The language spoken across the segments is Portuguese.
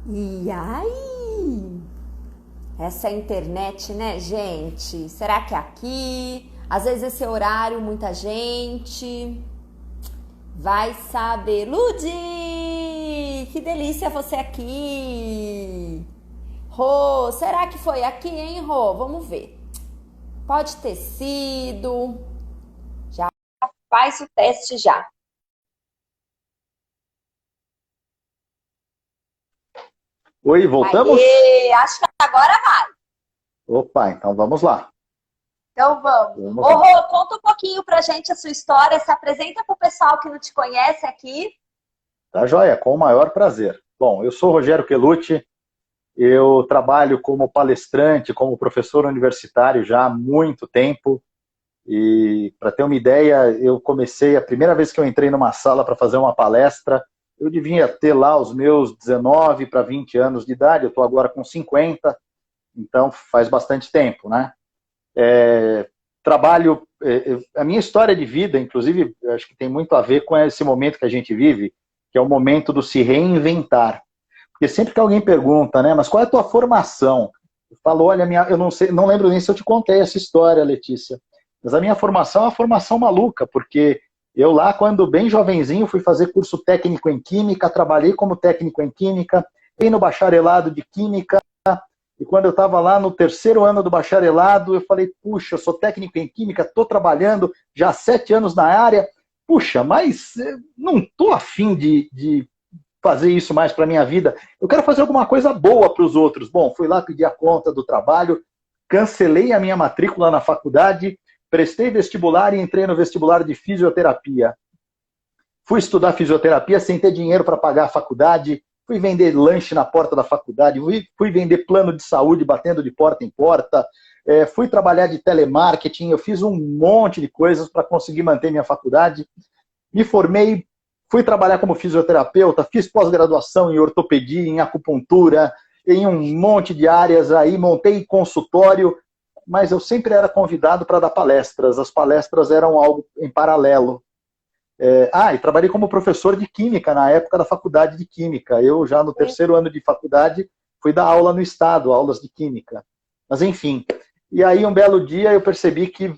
E aí? Essa internet, né, gente? Será que é aqui? Às vezes esse horário, muita gente. Vai saber. Ludi! Que delícia você aqui! Rô, será que foi aqui, hein, Rô? Vamos ver. Pode ter sido. Já faz o teste já. Oi, voltamos? Aê, acho que agora vai. Opa, então vamos lá. Então vamos. Vamos Ô, lá. Rô, conta um pouquinho pra gente a sua história, se apresenta pro pessoal que não te conhece aqui. Tá joia, com o maior prazer. Bom, eu sou Rogério Quelucci, eu trabalho como palestrante, como professor universitário já há muito tempo. E para ter uma ideia, eu comecei, a primeira vez que eu entrei numa sala para fazer uma palestra, eu devia ter lá os meus 19 para 20 anos de idade, eu estou agora com 50, então faz bastante tempo, né? Trabalho, a minha história de vida, inclusive, acho que tem muito a ver com esse momento que a gente vive, que é o momento do se reinventar. Porque sempre que alguém pergunta, né, mas qual é a tua formação? Eu falo, olha, eu não sei, não lembro nem se eu te contei essa história, Letícia, mas a minha formação é uma formação maluca, porque eu lá, quando bem jovenzinho, fui fazer curso técnico em Química, trabalhei como técnico em Química, fui no bacharelado de Química, e quando eu estava lá no terceiro ano do bacharelado, eu falei, puxa, eu sou técnico em Química, estou trabalhando já há 7 anos na área, puxa, mas não estou afim de fazer isso mais para a minha vida, eu quero fazer alguma coisa boa para os outros. Bom, fui lá pedir a conta do trabalho, cancelei a minha matrícula na faculdade, prestei vestibular e entrei no vestibular de fisioterapia. Fui estudar fisioterapia sem ter dinheiro para pagar a faculdade, fui vender lanche na porta da faculdade, fui vender plano de saúde batendo de porta em porta, fui trabalhar de telemarketing, eu fiz um monte de coisas para conseguir manter minha faculdade. Me formei, fui trabalhar como fisioterapeuta, fiz pós-graduação em ortopedia, em acupuntura, em um monte de áreas aí, montei consultório, mas eu sempre era convidado para dar palestras. As palestras eram algo em paralelo. E trabalhei como professor de Química na época da faculdade de Química. Eu já no terceiro ano de faculdade fui dar aula no Estado, aulas de Química. Mas enfim, e aí um belo dia eu percebi que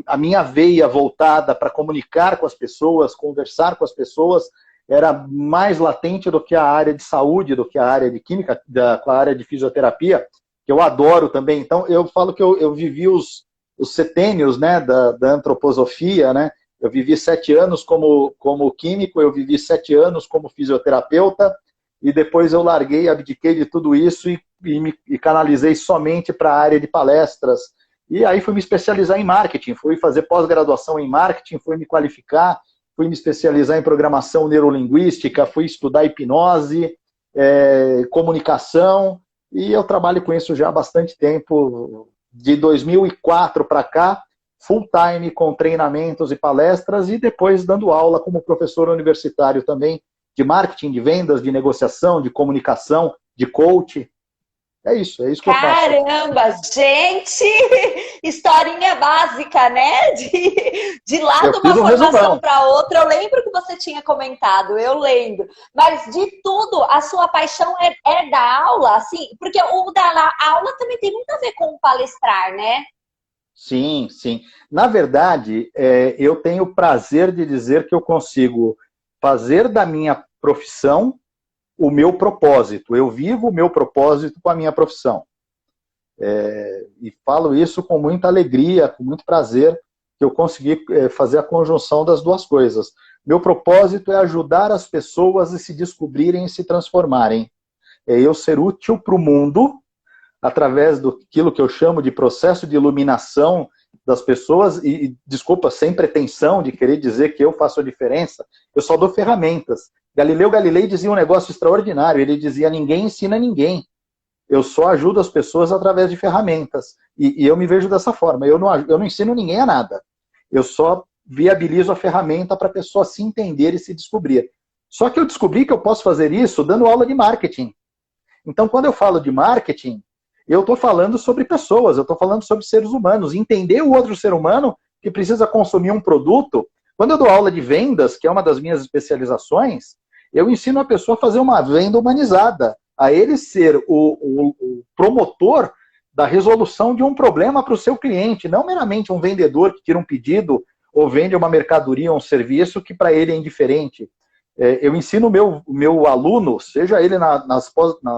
a minha veia voltada para comunicar com as pessoas, conversar com as pessoas, era mais latente do que a área de saúde, do que a área de Química, com a área de fisioterapia, que eu adoro também. Então eu falo que eu vivi os setênios, né, da antroposofia, né? Eu vivi 7 anos como químico, eu vivi 7 anos como fisioterapeuta, e depois eu larguei, abdiquei de tudo isso e canalizei somente para a área de palestras. E aí fui me especializar em marketing, fui fazer pós-graduação em marketing, fui me qualificar, fui me especializar em programação neurolinguística, fui estudar hipnose, comunicação, e eu trabalho com isso já há bastante tempo, de 2004 para cá, full time com treinamentos e palestras e depois dando aula como professor universitário também de marketing, de vendas, de negociação, de comunicação, de coach. É isso que eu faço. Caramba, gente! Historinha básica, né? De lá Eu de fiz uma um formação resumão. para outra. Eu lembro que você tinha comentado, eu lembro. Mas de tudo, a sua paixão é da aula, assim? Porque o da aula também tem muito a ver com o palestrar, né? Sim, sim. Na verdade, eu tenho o prazer de dizer que eu consigo fazer da minha profissão o meu propósito. Eu vivo o meu propósito com a minha profissão. E falo isso com muita alegria, com muito prazer, que eu consegui fazer a conjunção das duas coisas. Meu propósito é ajudar as pessoas a se descobrirem e se transformarem. É eu ser útil para o mundo, através daquilo que eu chamo de processo de iluminação das pessoas, desculpa, sem pretensão de querer dizer que eu faço a diferença, eu só dou ferramentas. Galileu Galilei dizia um negócio extraordinário, ele dizia, ninguém ensina ninguém. Eu só ajudo as pessoas através de ferramentas. E eu me vejo dessa forma. Eu não ensino ninguém a nada. Eu só viabilizo a ferramenta para a pessoa se entender e se descobrir. Só que eu descobri que eu posso fazer isso dando aula de marketing. Então, quando eu falo de marketing, eu estou falando sobre pessoas, eu estou falando sobre seres humanos. Entender o outro ser humano que precisa consumir um produto. Quando eu dou aula de vendas, que é uma das minhas especializações, eu ensino a pessoa a fazer uma venda humanizada, a ele ser o promotor da resolução de um problema para o seu cliente, não meramente um vendedor que tira um pedido ou vende uma mercadoria ou um serviço que para ele é indiferente. Eu ensino o meu aluno, seja ele na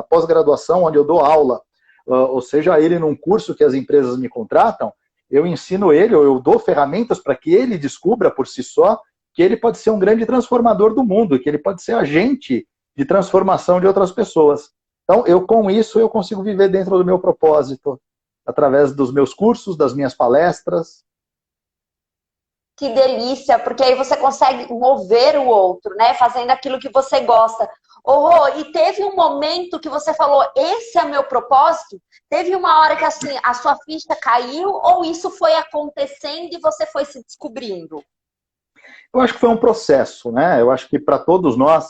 pós-graduação, onde eu dou aula, ou seja ele num curso que as empresas me contratam, eu ensino ele, ou eu dou ferramentas para que ele descubra por si só que ele pode ser um grande transformador do mundo, que ele pode ser agente de transformação de outras pessoas. Então, com isso, eu consigo viver dentro do meu propósito, através dos meus cursos, das minhas palestras. Que delícia, porque aí você consegue mover o outro, né? Fazendo aquilo que você gosta. E teve um momento que você falou, esse é meu propósito? Teve uma hora que assim, a sua ficha caiu ou isso foi acontecendo e você foi se descobrindo? Eu acho que foi um processo, né? Eu acho que para todos nós,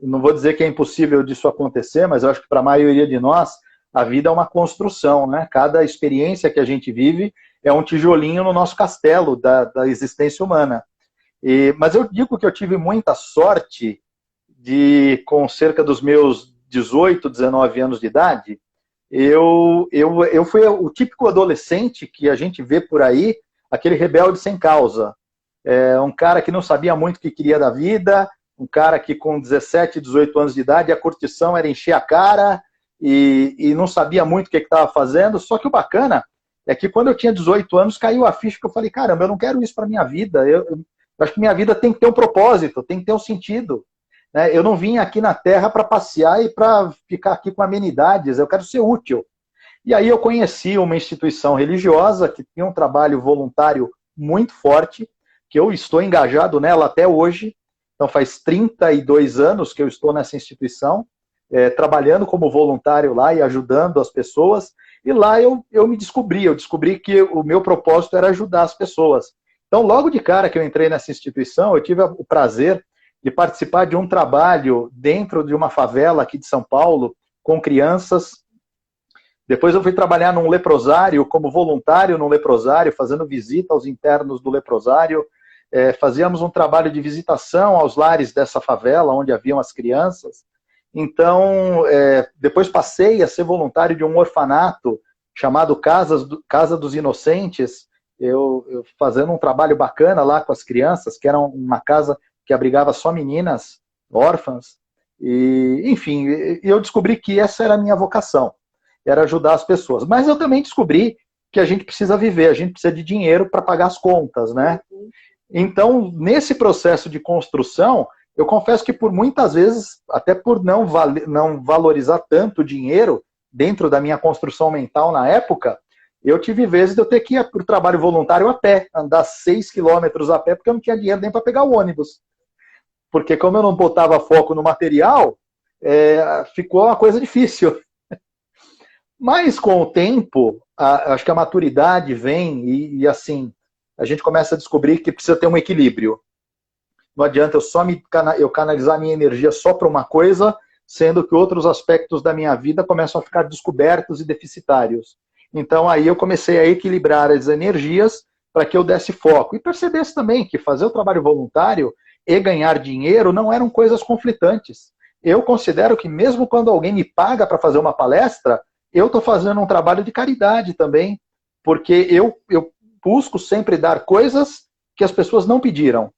não vou dizer que é impossível disso acontecer, mas eu acho que para a maioria de nós, a vida é uma construção, né? Cada experiência que a gente vive é um tijolinho no nosso castelo da existência humana. Mas eu digo que eu tive muita sorte com cerca dos meus 18, 19 anos de idade, eu fui o típico adolescente que a gente vê por aí, aquele rebelde sem causa. Um cara que não sabia muito o que queria da vida, um cara que com 17, 18 anos de idade, a curtição era encher a cara e não sabia muito o que estava fazendo. Só que o bacana é que quando eu tinha 18 anos, caiu a ficha que eu falei, caramba, eu não quero isso para minha vida. Eu acho que minha vida tem que ter um propósito, tem que ter um sentido. Né? Eu não vim aqui na Terra para passear e para ficar aqui com amenidades, eu quero ser útil. E aí eu conheci uma instituição religiosa que tinha um trabalho voluntário muito forte, que eu estou engajado nela até hoje. Então faz 32 anos que eu estou nessa instituição, trabalhando como voluntário lá e ajudando as pessoas. E lá eu descobri que o meu propósito era ajudar as pessoas. Então logo de cara que eu entrei nessa instituição, eu tive o prazer de participar de um trabalho dentro de uma favela aqui de São Paulo, com crianças. Depois eu fui trabalhar num leprosário, como voluntário num leprosário, fazendo visita aos internos do leprosário. Fazíamos um trabalho de visitação aos lares dessa favela, onde haviam as crianças. Então, depois passei a ser voluntário de um orfanato chamado Casa dos Inocentes, eu fazendo um trabalho bacana lá com as crianças, que era uma casa que abrigava só meninas órfãs. Enfim, eu descobri que essa era a minha vocação, era ajudar as pessoas. Mas eu também descobri que a gente precisa viver, a gente precisa de dinheiro para pagar as contas, né? Então, nesse processo de construção, eu confesso que por muitas vezes, até por não valorizar tanto o dinheiro dentro da minha construção mental na época, eu tive vezes de eu ter que ir para o trabalho voluntário a pé, andar 6 quilômetros a pé, porque eu não tinha dinheiro nem para pegar o ônibus. Porque como eu não botava foco no material, ficou uma coisa difícil. Mas com o tempo, acho que a maturidade vem e assim, a gente começa a descobrir que precisa ter um equilíbrio. Não adianta eu canalizar minha energia só para uma coisa, sendo que outros aspectos da minha vida começam a ficar descobertos e deficitários. Então aí eu comecei a equilibrar as energias para que eu desse foco. E percebesse também que fazer o trabalho voluntário e ganhar dinheiro não eram coisas conflitantes. Eu considero que mesmo quando alguém me paga para fazer uma palestra, eu estou fazendo um trabalho de caridade também, porque eu busco sempre dar coisas que as pessoas não pediram.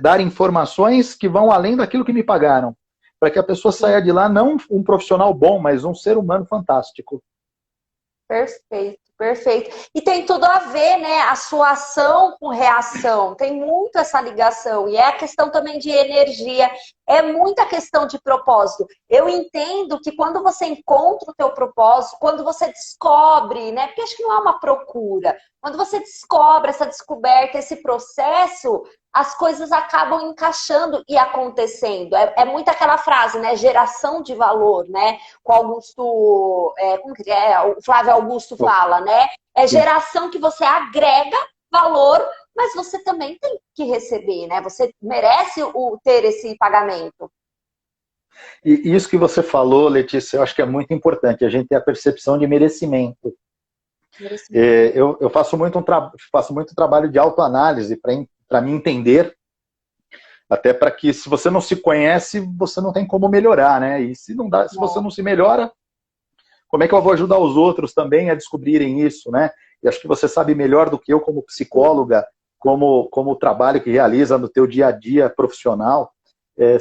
Dar informações que vão além daquilo que me pagaram, para que a pessoa saia de lá não um profissional bom, mas um ser humano fantástico. Perfeito, perfeito. E tem tudo a ver, né? A sua ação com reação. Tem muito essa ligação. E é a questão também de energia. É muita questão de propósito. Eu entendo que quando você encontra o teu propósito, quando você descobre, né? Porque acho que não é uma procura. Quando você descobre essa descoberta, esse processo, as coisas acabam encaixando e acontecendo. É muito aquela frase, né? Geração de valor, né? Com Augusto, como que é? O Flávio Augusto fala, né? É geração que você agrega valor, mas você também tem que receber, né? Você merece ter esse pagamento. E isso que você falou, Letícia, eu acho que é muito importante. A gente ter a percepção de merecimento. Eu faço muito trabalho de autoanálise para me entender. Até para que, se você não se conhece, você não tem como melhorar, né? E se não dá, se você não se melhora, como é que eu vou ajudar os outros também a descobrirem isso, né? E acho que você sabe melhor do que eu como psicóloga, como o trabalho que realiza no teu dia a dia profissional.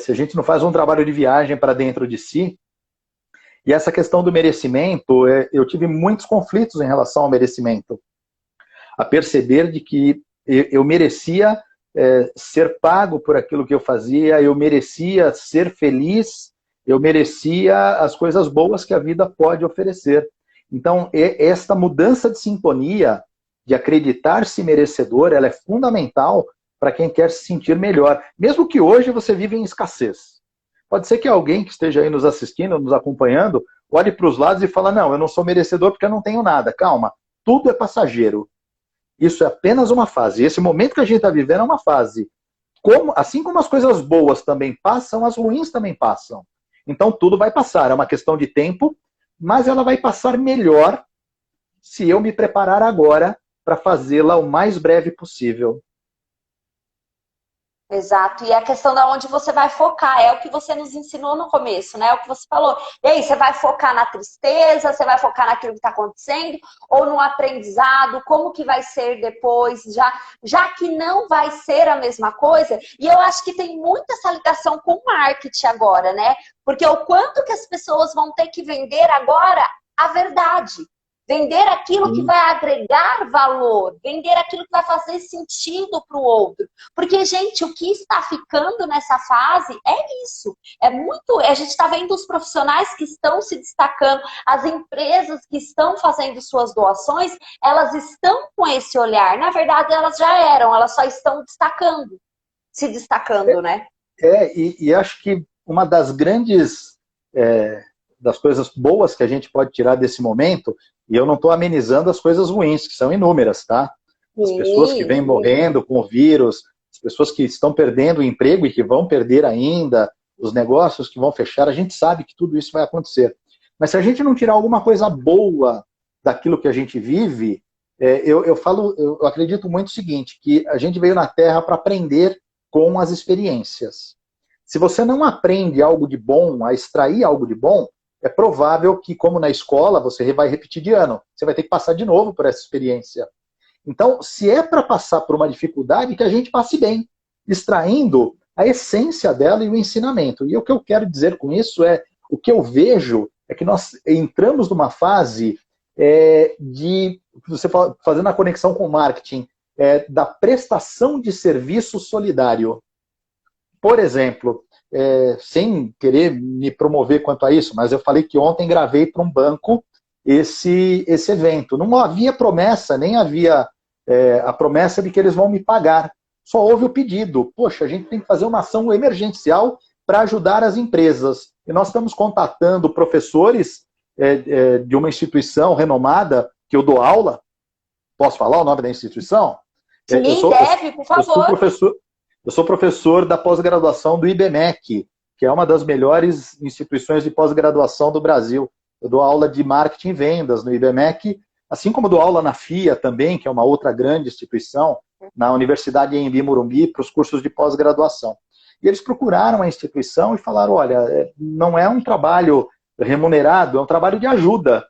Se a gente não faz um trabalho de viagem para dentro de si, e essa questão do merecimento, eu tive muitos conflitos em relação ao merecimento. A perceber de que eu merecia ser pago por aquilo que eu fazia, eu merecia ser feliz, eu merecia as coisas boas que a vida pode oferecer. Então, esta mudança de sintonia, de acreditar-se merecedor, ela é fundamental para quem quer se sentir melhor. Mesmo que hoje você vive em escassez. Pode ser que alguém que esteja aí nos assistindo, nos acompanhando, olhe para os lados e fala, não, eu não sou merecedor porque eu não tenho nada. Calma, tudo é passageiro. Isso é apenas uma fase. Esse momento que a gente está vivendo é uma fase. Assim como as coisas boas também passam, as ruins também passam. Então tudo vai passar. É uma questão de tempo, mas ela vai passar melhor se eu me preparar agora para fazê-la o mais breve possível. Exato, e a questão da onde você vai focar, é o que você nos ensinou no começo, né? É o que você falou. E aí, você vai focar na tristeza, você vai focar naquilo que está acontecendo, ou no aprendizado, como que vai ser depois, já que não vai ser a mesma coisa. E eu acho que tem muito essa ligação com o marketing agora, né? Porque o quanto que as pessoas vão ter que vender agora a verdade. Vender aquilo que vai agregar valor, vender aquilo que vai fazer sentido para o outro. Porque, gente, o que está ficando nessa fase é isso. É muito. A gente está vendo os profissionais que estão se destacando, as empresas que estão fazendo suas doações, elas estão com esse olhar. Na verdade, elas já eram, elas só estão se destacando, né? E acho que uma das grandes das coisas boas que a gente pode tirar desse momento, e eu não estou amenizando as coisas ruins, que são inúmeras, tá? As pessoas que vêm morrendo com o vírus, as pessoas que estão perdendo o emprego e que vão perder ainda, os negócios que vão fechar, a gente sabe que tudo isso vai acontecer. Mas se a gente não tirar alguma coisa boa daquilo que a gente vive, eu acredito muito o seguinte, que a gente veio na Terra para aprender com as experiências. Se você não aprende algo de bom, a extrair algo de bom, é provável que, como na escola, você vai repetir de ano. Você vai ter que passar de novo por essa experiência. Então, se é para passar por uma dificuldade, que a gente passe bem, extraindo a essência dela e o ensinamento. E o que eu quero dizer com isso o que eu vejo é que nós entramos numa fase de, você fazendo a conexão com o marketing, da prestação de serviço solidário. Por exemplo, sem querer me promover quanto a isso, mas eu falei que ontem gravei para um banco esse evento. Não havia promessa, nem havia a promessa de que eles vão me pagar. Só houve o pedido. Poxa, a gente tem que fazer uma ação emergencial para ajudar as empresas. E nós estamos contatando professores de uma instituição renomada, que eu dou aula. Posso falar o nome da instituição? Sim, deve, por favor. Eu sou professor da pós-graduação do IBMEC, que é uma das melhores instituições de pós-graduação do Brasil. Eu dou aula de marketing e vendas no IBMEC, assim como dou aula na FIA também, que é uma outra grande instituição, na Universidade Anhembi Morumbi, para os cursos de pós-graduação. E eles procuraram a instituição e falaram, olha, não é um trabalho remunerado, é um trabalho de ajuda.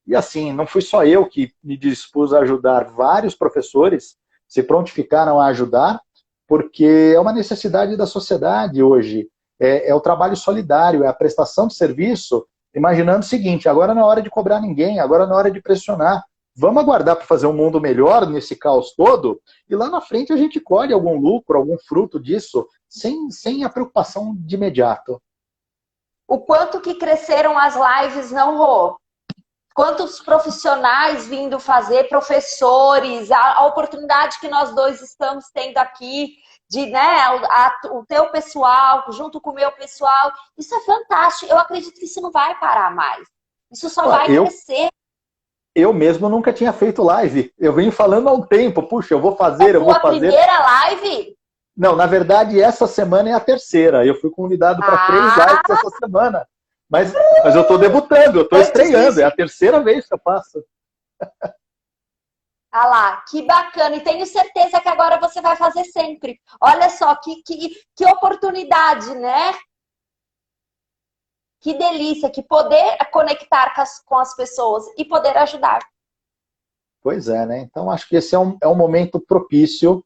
E assim, não fui só eu que me dispus a ajudar, vários professores se prontificaram a ajudar, porque é uma necessidade da sociedade hoje. É o trabalho solidário, é a prestação de serviço, imaginando o seguinte, agora não é hora de cobrar ninguém, agora não é hora de pressionar. Vamos aguardar para fazer um mundo melhor nesse caos todo, e lá na frente a gente colhe algum lucro, algum fruto disso, sem a preocupação de imediato. O quanto que cresceram as lives, não, Rô? Quantos profissionais vindo fazer, professores, a oportunidade que nós dois estamos tendo aqui, de, né, o teu pessoal, junto com o meu pessoal, isso é fantástico. Eu acredito que isso não vai parar mais. Isso só vai crescer. Eu mesmo nunca tinha feito live. Eu venho falando há um tempo, puxa, eu vou fazer, eu vou fazer. A primeira live? Não, na verdade, essa semana é a terceira. Eu fui convidado para 3 lives essa semana. Mas eu estou debutando, eu estou estreando, é a terceira vez que eu faço. Ah lá, que bacana. E tenho certeza que agora você vai fazer sempre. Olha só, que oportunidade, né? Que delícia, que poder conectar com as pessoas e poder ajudar. Pois é, né? Então acho que esse é um momento propício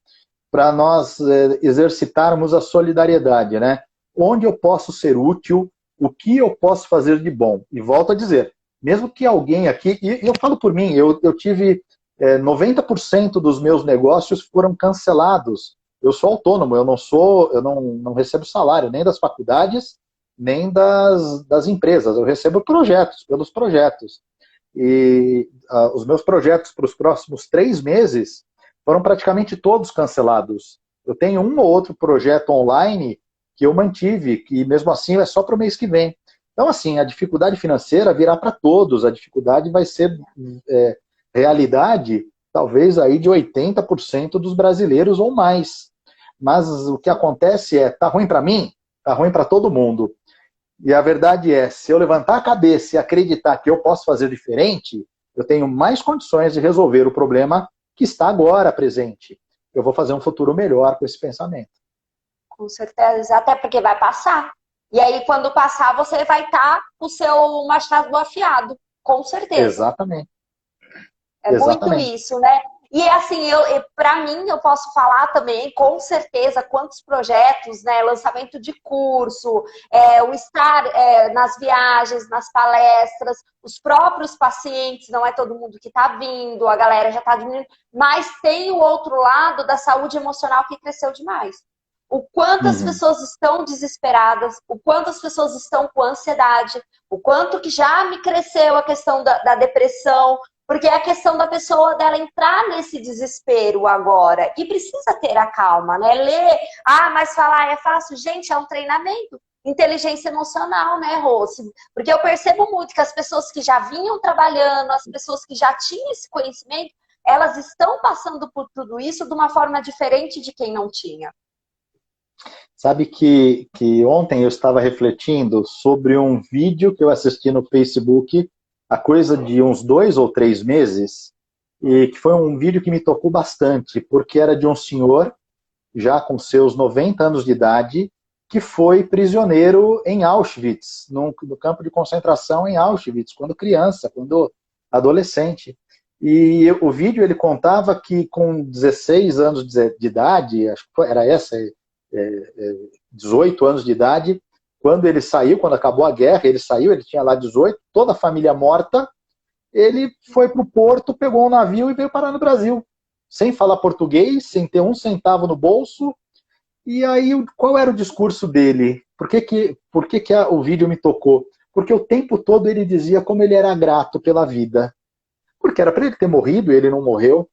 para nós exercitarmos a solidariedade, né? Onde eu posso ser útil, o que eu posso fazer de bom. E volto a dizer, mesmo que alguém aqui, e eu falo por mim, eu tive 90% dos meus negócios foram cancelados. Eu sou autônomo, eu não recebo salário nem das faculdades, nem das empresas. Eu recebo projetos, pelos projetos. E os meus projetos para os próximos 3 meses foram praticamente todos cancelados. Eu tenho um ou outro projeto online que eu mantive, que mesmo assim é só para o mês que vem. Então, assim, a dificuldade financeira virá para todos, a dificuldade vai ser realidade, talvez aí de 80% dos brasileiros ou mais. Mas o que acontece tá ruim para mim, tá ruim para todo mundo. E a verdade é, se eu levantar a cabeça e acreditar que eu posso fazer diferente, eu tenho mais condições de resolver o problema que está agora presente. Eu vou fazer um futuro melhor com esse pensamento. Com certeza, até porque vai passar. E aí, quando passar, você vai estar com o seu machado afiado, com certeza. Exatamente. É muito Exatamente. isso, né? E assim, para mim, eu posso falar também, com certeza, quantos projetos, né? Lançamento de curso, o estar nas viagens, nas palestras, os próprios pacientes, não é todo mundo que está vindo, a galera já está diminuindo, mas tem o outro lado da saúde emocional que cresceu demais. O quanto as Uhum. pessoas estão desesperadas, o quanto as pessoas estão com ansiedade, o quanto que já me cresceu a questão da depressão, porque é a questão da pessoa dela entrar nesse desespero agora. E precisa ter a calma, né? Ler, mas falar é fácil. Gente, é um treinamento. Inteligência emocional, né, Rose? Porque eu percebo muito que as pessoas que já vinham trabalhando, as pessoas que já tinham esse conhecimento, elas estão passando por tudo isso de uma forma diferente de quem não tinha. Sabe que ontem eu estava refletindo sobre um vídeo que eu assisti no Facebook há coisa de uns 2 ou 3 meses, e que foi um vídeo que me tocou bastante, porque era de um senhor, já com seus 90 anos de idade, que foi prisioneiro em Auschwitz, no campo de concentração em Auschwitz, quando criança, quando adolescente. E o vídeo ele contava que com 16 anos de idade, acho que era essa, 18 anos de idade, quando ele saiu, quando acabou a guerra, ele saiu, ele tinha lá 18, toda a família morta, ele foi para o porto, pegou um navio e veio parar no Brasil, sem falar português, sem ter um centavo no bolso. E aí, qual era o discurso dele? Por que o vídeo me tocou? Porque o tempo todo ele dizia como ele era grato pela vida. Porque era para ele ter morrido e ele não morreu.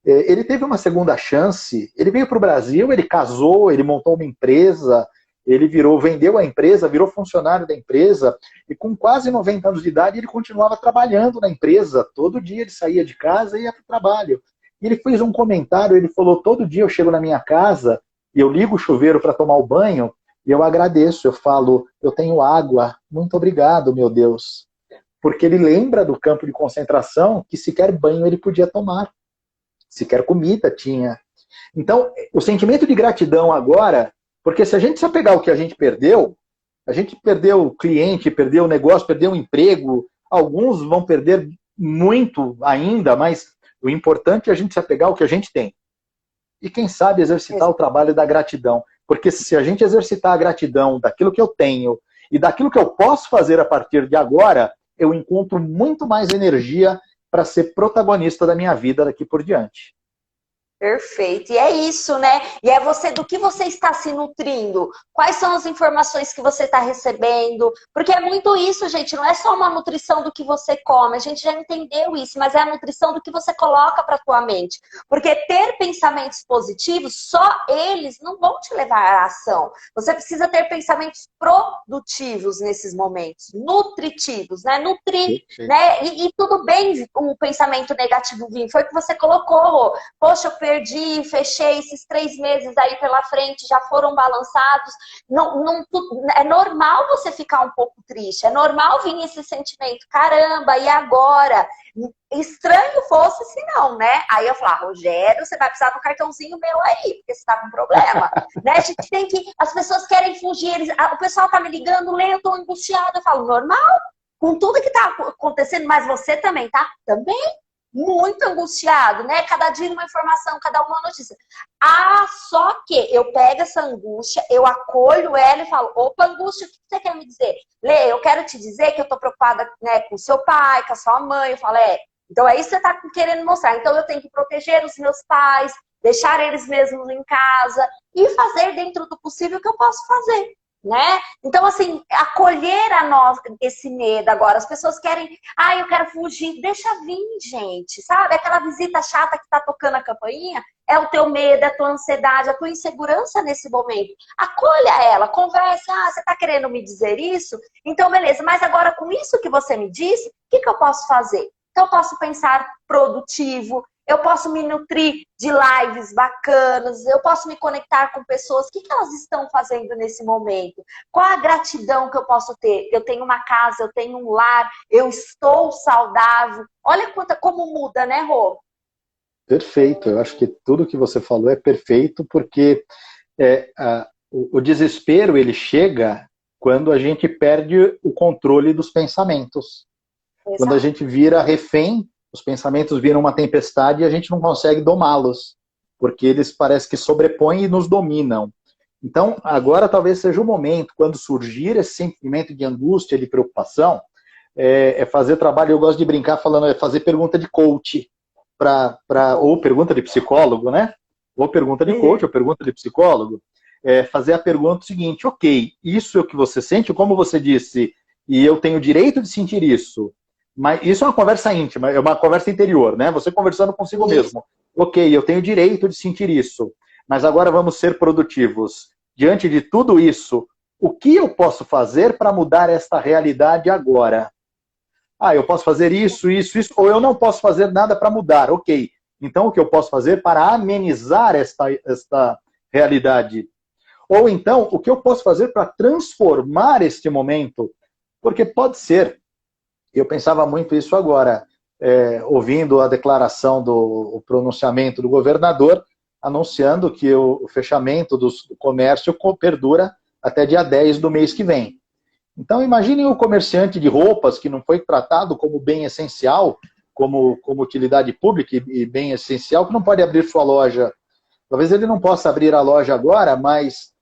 Ele teve uma segunda chance, ele veio para o Brasil, ele casou, ele montou uma empresa, ele vendeu a empresa, virou funcionário da empresa, e com quase 90 anos de idade ele continuava trabalhando na empresa, todo dia ele saía de casa e ia para o trabalho. E ele fez um comentário, ele falou, todo dia eu chego na minha casa, e eu ligo o chuveiro para tomar o banho, e eu agradeço, eu falo, eu tenho água, muito obrigado, meu Deus. Porque ele lembra do campo de concentração que sequer banho ele podia tomar. Sequer comida tinha. Então, o sentimento de gratidão agora, porque se a gente se apegar ao que a gente perdeu o cliente, perdeu o negócio, perdeu o emprego, alguns vão perder muito ainda, mas o importante é a gente se apegar ao que a gente tem. E quem sabe exercitar o trabalho da gratidão. Porque se a gente exercitar a gratidão daquilo que eu tenho e daquilo que eu posso fazer a partir de agora, eu encontro muito mais energia para ser protagonista da minha vida daqui por diante. Perfeito. E é isso, né? E é do que você está se nutrindo. Quais são as informações que você está recebendo? Porque é muito isso, gente. Não é só uma nutrição do que você come. A gente já entendeu isso, mas é a nutrição do que você coloca para a tua mente. Porque ter pensamentos positivos, só eles não vão te levar à ação. Você precisa ter pensamentos produtivos nesses momentos, nutritivos, né? Nutrir, né? E tudo bem o pensamento negativo vir. Foi o que você colocou. Poxa, eu perdi, fechei esses 3 meses aí pela frente, já foram balançados. É normal você ficar um pouco triste, é normal vir esse sentimento, caramba, e agora? Estranho fosse se não, né? Aí eu falo, Rogério, você vai precisar do cartãozinho meu aí, porque você tá com problema. Né? A gente tem que... As pessoas querem fugir, o pessoal tá me ligando, Lê, eu tô angustiada. Eu falo, normal, com tudo que tá acontecendo, mas você também tá? Também muito angustiado, né? Cada dia uma informação, cada uma notícia. Só que eu pego essa angústia, eu acolho ela e falo, opa, angústia, o que você quer me dizer? Lê, eu quero te dizer que eu tô preocupada, né, com seu pai, com a sua mãe. Eu falo, então é isso que você tá querendo mostrar. Então eu tenho que proteger os meus pais, deixar eles mesmos em casa e fazer dentro do possível o que eu posso fazer. Né? Então, assim, acolher esse medo agora. As pessoas querem, eu quero fugir. Deixa vir, gente, sabe? Aquela visita chata que tá tocando a campainha é o teu medo, é a tua ansiedade, a tua insegurança nesse momento. Acolha ela, converse. Você tá querendo me dizer isso? Então, beleza. Mas agora, com isso que você me disse, o que eu posso fazer? Então, eu posso pensar produtivo, eu posso me nutrir de lives bacanas, eu posso me conectar com pessoas. O que elas estão fazendo nesse momento? Qual a gratidão que eu posso ter? Eu tenho uma casa, eu tenho um lar, eu estou saudável. Olha como muda, né, Rô? Perfeito. Eu acho que tudo que você falou é perfeito, porque o desespero ele chega quando a gente perde o controle dos pensamentos. Exato. Quando a gente vira refém, os pensamentos viram uma tempestade e a gente não consegue domá-los, porque eles parecem que sobrepõem e nos dominam. Então, agora talvez seja o momento, quando surgir esse sentimento de angústia, de preocupação, fazer trabalho, eu gosto de brincar falando, fazer pergunta de coach, ou pergunta de psicólogo, né? Ou pergunta de coach, ou pergunta de psicólogo. Fazer a pergunta seguinte, ok, isso é o que você sente, como você disse, e eu tenho o direito de sentir isso. Mas isso é uma conversa íntima, é uma conversa interior, né? Você conversando consigo mesmo. Ok, eu tenho o direito de sentir isso, mas agora vamos ser produtivos. Diante de tudo isso, o que eu posso fazer para mudar esta realidade agora? Eu posso fazer isso, ou eu não posso fazer nada para mudar. Ok, então o que eu posso fazer para amenizar esta realidade? Ou então, o que eu posso fazer para transformar este momento? Porque pode ser... Eu pensava muito isso agora, ouvindo a declaração o pronunciamento do governador, anunciando que o fechamento do comércio perdura até dia 10 do mês que vem. Então, imaginem o comerciante de roupas que não foi tratado como bem essencial, como utilidade pública e bem essencial, que não pode abrir sua loja. Talvez ele não possa abrir a loja agora, mas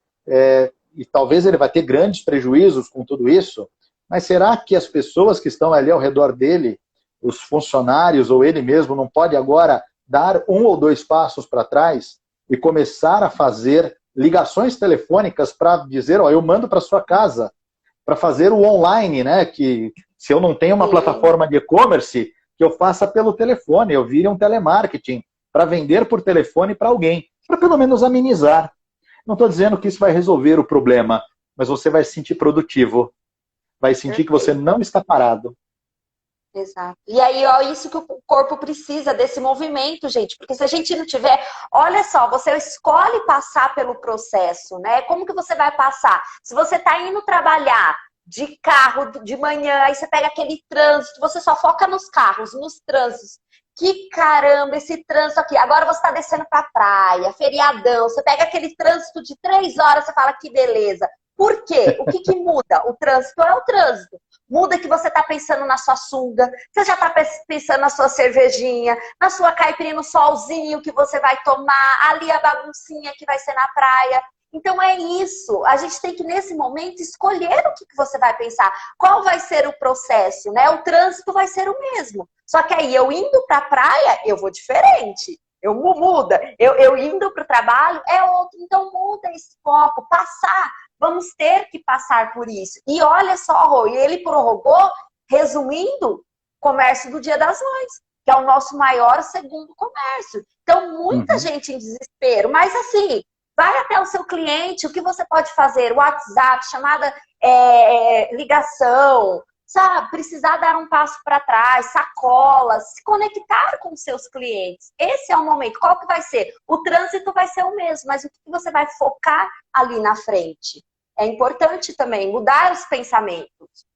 e talvez ele vai ter grandes prejuízos com tudo isso. Mas será que as pessoas que estão ali ao redor dele, os funcionários ou ele mesmo, não pode agora dar 1 ou 2 passos para trás e começar a fazer ligações telefônicas para dizer, eu mando para sua casa, para fazer o online, né? Que se eu não tenho uma plataforma de e-commerce, que eu faça pelo telefone, eu vire um telemarketing para vender por telefone para alguém, para pelo menos amenizar. Não estou dizendo que isso vai resolver o problema, mas você vai se sentir produtivo. Vai sentir que você não está parado. Exato. E aí, isso que o corpo precisa, desse movimento, gente. Porque se a gente não tiver... Olha só, você escolhe passar pelo processo, né? Como que você vai passar? Se você está indo trabalhar de carro de manhã, aí você pega aquele trânsito, você só foca nos carros, nos trânsitos. Que caramba, esse trânsito aqui. Agora você está descendo para a praia, feriadão. Você pega aquele trânsito de 3 horas, você fala que beleza. Por quê? O que muda? O trânsito é o trânsito. Muda que você está pensando na sua sunga, você já está pensando na sua cervejinha, na sua caipirinha, no solzinho que você vai tomar, ali a baguncinha que vai ser na praia. Então é isso. A gente tem que, nesse momento, escolher o que você vai pensar. Qual vai ser o processo, né? O trânsito vai ser o mesmo. Só que aí, eu indo para a praia, eu vou diferente. Muda. Eu indo para o trabalho, é outro. Então muda esse foco. Passar. Vamos ter que passar por isso. E olha só, Rô, ele prorrogou, resumindo, comércio do Dia das Mães, que é o nosso maior segundo comércio. Então, muita gente em desespero. Mas assim, vai até o seu cliente, o que você pode fazer? WhatsApp, chamada ligação, sabe, precisar dar um passo para trás, sacolas, se conectar com seus clientes. Esse é o momento. Qual que vai ser? O trânsito vai ser o mesmo, mas o que você vai focar ali na frente? É importante também mudar os pensamentos.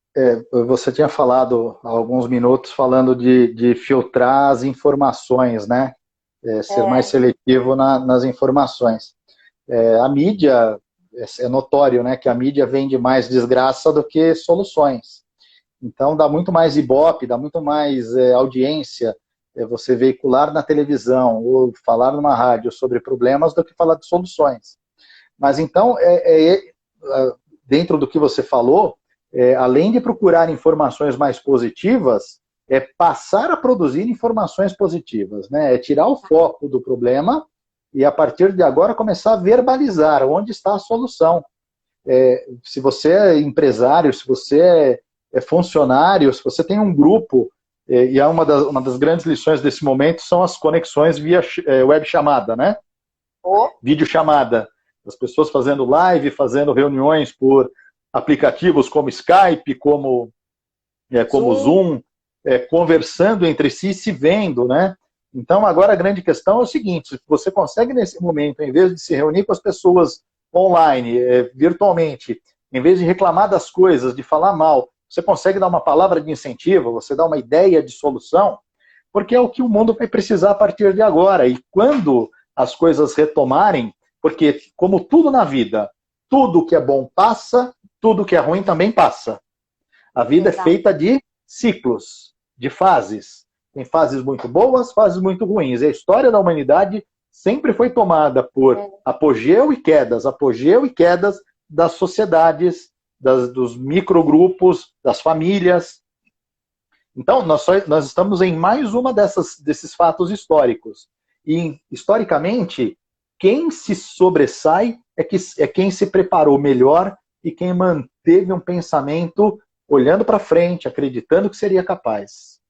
Você tinha falado há alguns minutos falando de filtrar as informações, né? Ser mais seletivo nas informações. A mídia, é notório, né, que a mídia vende mais desgraça do que soluções. Então dá muito mais ibope, dá muito mais audiência você veicular na televisão ou falar numa rádio sobre problemas do que falar de soluções. Mas então, dentro do que você falou, além de procurar informações mais positivas, é passar a produzir informações positivas, né? É tirar o foco do problema e, a partir de agora, começar a verbalizar onde está a solução. Se você é empresário, se você é funcionário, se você tem um grupo, e uma das grandes lições desse momento são as conexões via web chamada, né? Videochamada. As pessoas fazendo live, fazendo reuniões por aplicativos como Skype, como Zoom, conversando entre si, se vendo, né? Então, agora a grande questão é o seguinte: se você consegue nesse momento, em vez de se reunir com as pessoas online, virtualmente, em vez de reclamar das coisas, de falar mal, você consegue dar uma palavra de incentivo, você dá uma ideia de solução, porque é o que o mundo vai precisar a partir de agora. E quando as coisas retomarem, porque, como tudo na vida, tudo que é bom passa, tudo que é ruim também passa. A vida é feita de ciclos, de fases. Tem fases muito boas, fases muito ruins. E a história da humanidade sempre foi tomada por apogeu e quedas das sociedades, dos microgrupos, das famílias. Então, nós estamos em mais uma desses fatos históricos. E, historicamente, quem se sobressai é quem se preparou melhor e quem manteve um pensamento olhando para frente, acreditando que seria capaz.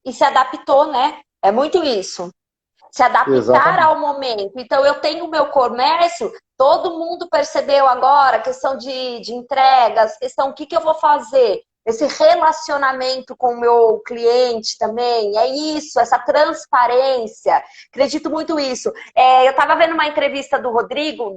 E se adaptou, né? É muito isso. Se adaptar Exatamente. ao momento. Então, eu tenho o meu comércio, todo mundo percebeu agora, questão de entregas, questão, o que eu vou fazer? Esse relacionamento com o meu cliente também, é isso, essa transparência. Acredito muito nisso. Eu estava vendo uma entrevista do Rodrigo,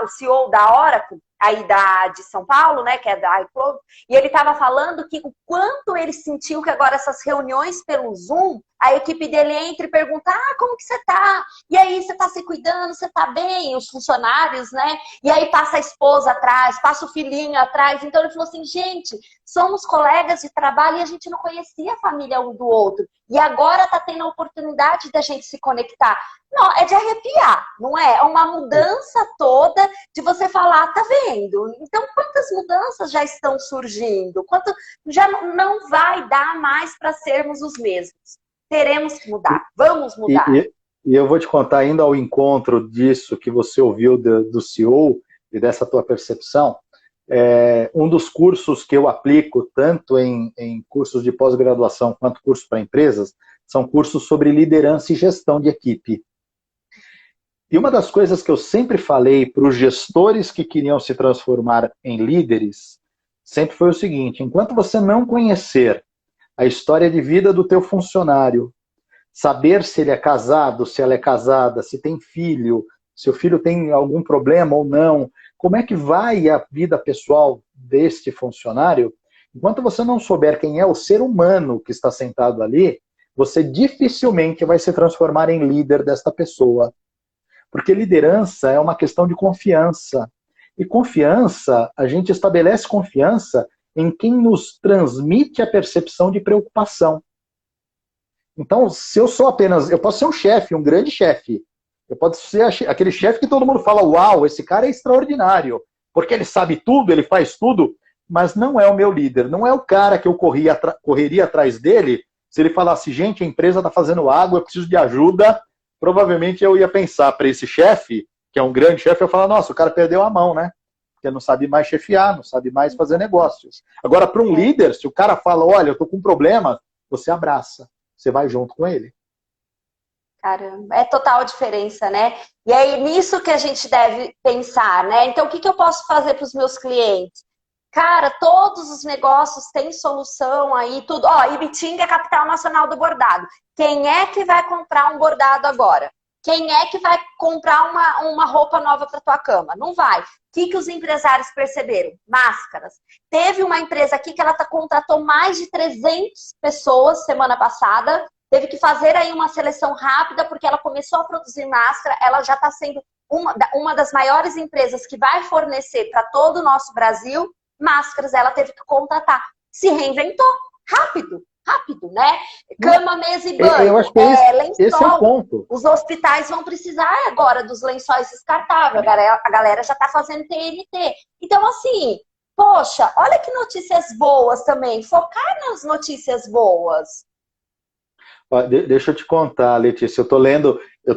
o CEO da Oracle, aí de São Paulo, né, que é da iCloud, e ele estava falando que o quanto ele sentiu que agora essas reuniões pelo Zoom, a equipe dele entra e pergunta, como que você tá? E aí, você tá se cuidando? Você tá bem? Os funcionários, né? E aí passa a esposa atrás, passa o filhinho atrás. Então ele falou assim, gente, somos colegas de trabalho e a gente não conhecia a família um do outro. E agora tá tendo a oportunidade da gente se conectar. Não, é de arrepiar, não é? É uma mudança toda de você falar, tá vendo? Então, quantas mudanças já estão surgindo? Quanto já não vai dar mais para sermos os mesmos. Teremos que mudar, vamos mudar. E eu vou te contar, ainda ao encontro disso que você ouviu do CEO e dessa tua percepção, um dos cursos que eu aplico, tanto em cursos de pós-graduação quanto cursos para empresas, são cursos sobre liderança e gestão de equipe. E uma das coisas que eu sempre falei para os gestores que queriam se transformar em líderes, sempre foi o seguinte: enquanto você não conhecer a história de vida do teu funcionário, saber se ele é casado, se ela é casada, se tem filho, se o filho tem algum problema ou não, como é que vai a vida pessoal deste funcionário, enquanto você não souber quem é o ser humano que está sentado ali, você dificilmente vai se transformar em líder desta pessoa. Porque liderança é uma questão de confiança. E confiança, a gente estabelece confiança em quem nos transmite a percepção de preocupação. Então, se eu sou apenas... Eu posso ser um chefe, um grande chefe. Eu posso ser aquele chefe que todo mundo fala, uau, esse cara é extraordinário. Porque ele sabe tudo, ele faz tudo, mas não é o meu líder. Não é o cara que eu correria atrás dele. Se ele falasse, gente, a empresa está fazendo água, eu preciso de ajuda, provavelmente eu ia pensar para esse chefe, que é um grande chefe, eu ia falar, nossa, o cara perdeu a mão, né? Porque não sabe mais chefiar, não sabe mais fazer negócios. Agora, para um líder, se o cara fala, olha, eu estou com um problema, você abraça, você vai junto com ele. Caramba, é total diferença, né? E é nisso que a gente deve pensar, né? Então, o que eu posso fazer para os meus clientes? Cara, todos os negócios têm solução aí, tudo. Ó, Ibitinga é capital nacional do bordado. Quem é que vai comprar um bordado agora? Quem é que vai comprar uma roupa nova para tua cama? Não vai. O que os empresários perceberam? Máscaras. Teve uma empresa aqui que ela contratou mais de 300 pessoas semana passada. Teve que fazer aí uma seleção rápida, porque ela começou a produzir máscara. Ela já está sendo uma das maiores empresas que vai fornecer para todo o nosso Brasil máscaras. Ela teve que contratar. Se reinventou. Rápido. Rápido, né? Cama, mesa e banho. Eu acho que esse é o ponto. Os hospitais vão precisar agora dos lençóis descartáveis. A galera já está fazendo TNT. Então, assim, poxa, olha que notícias boas também. Focar nas notícias boas. Deixa eu te contar, Letícia. Eu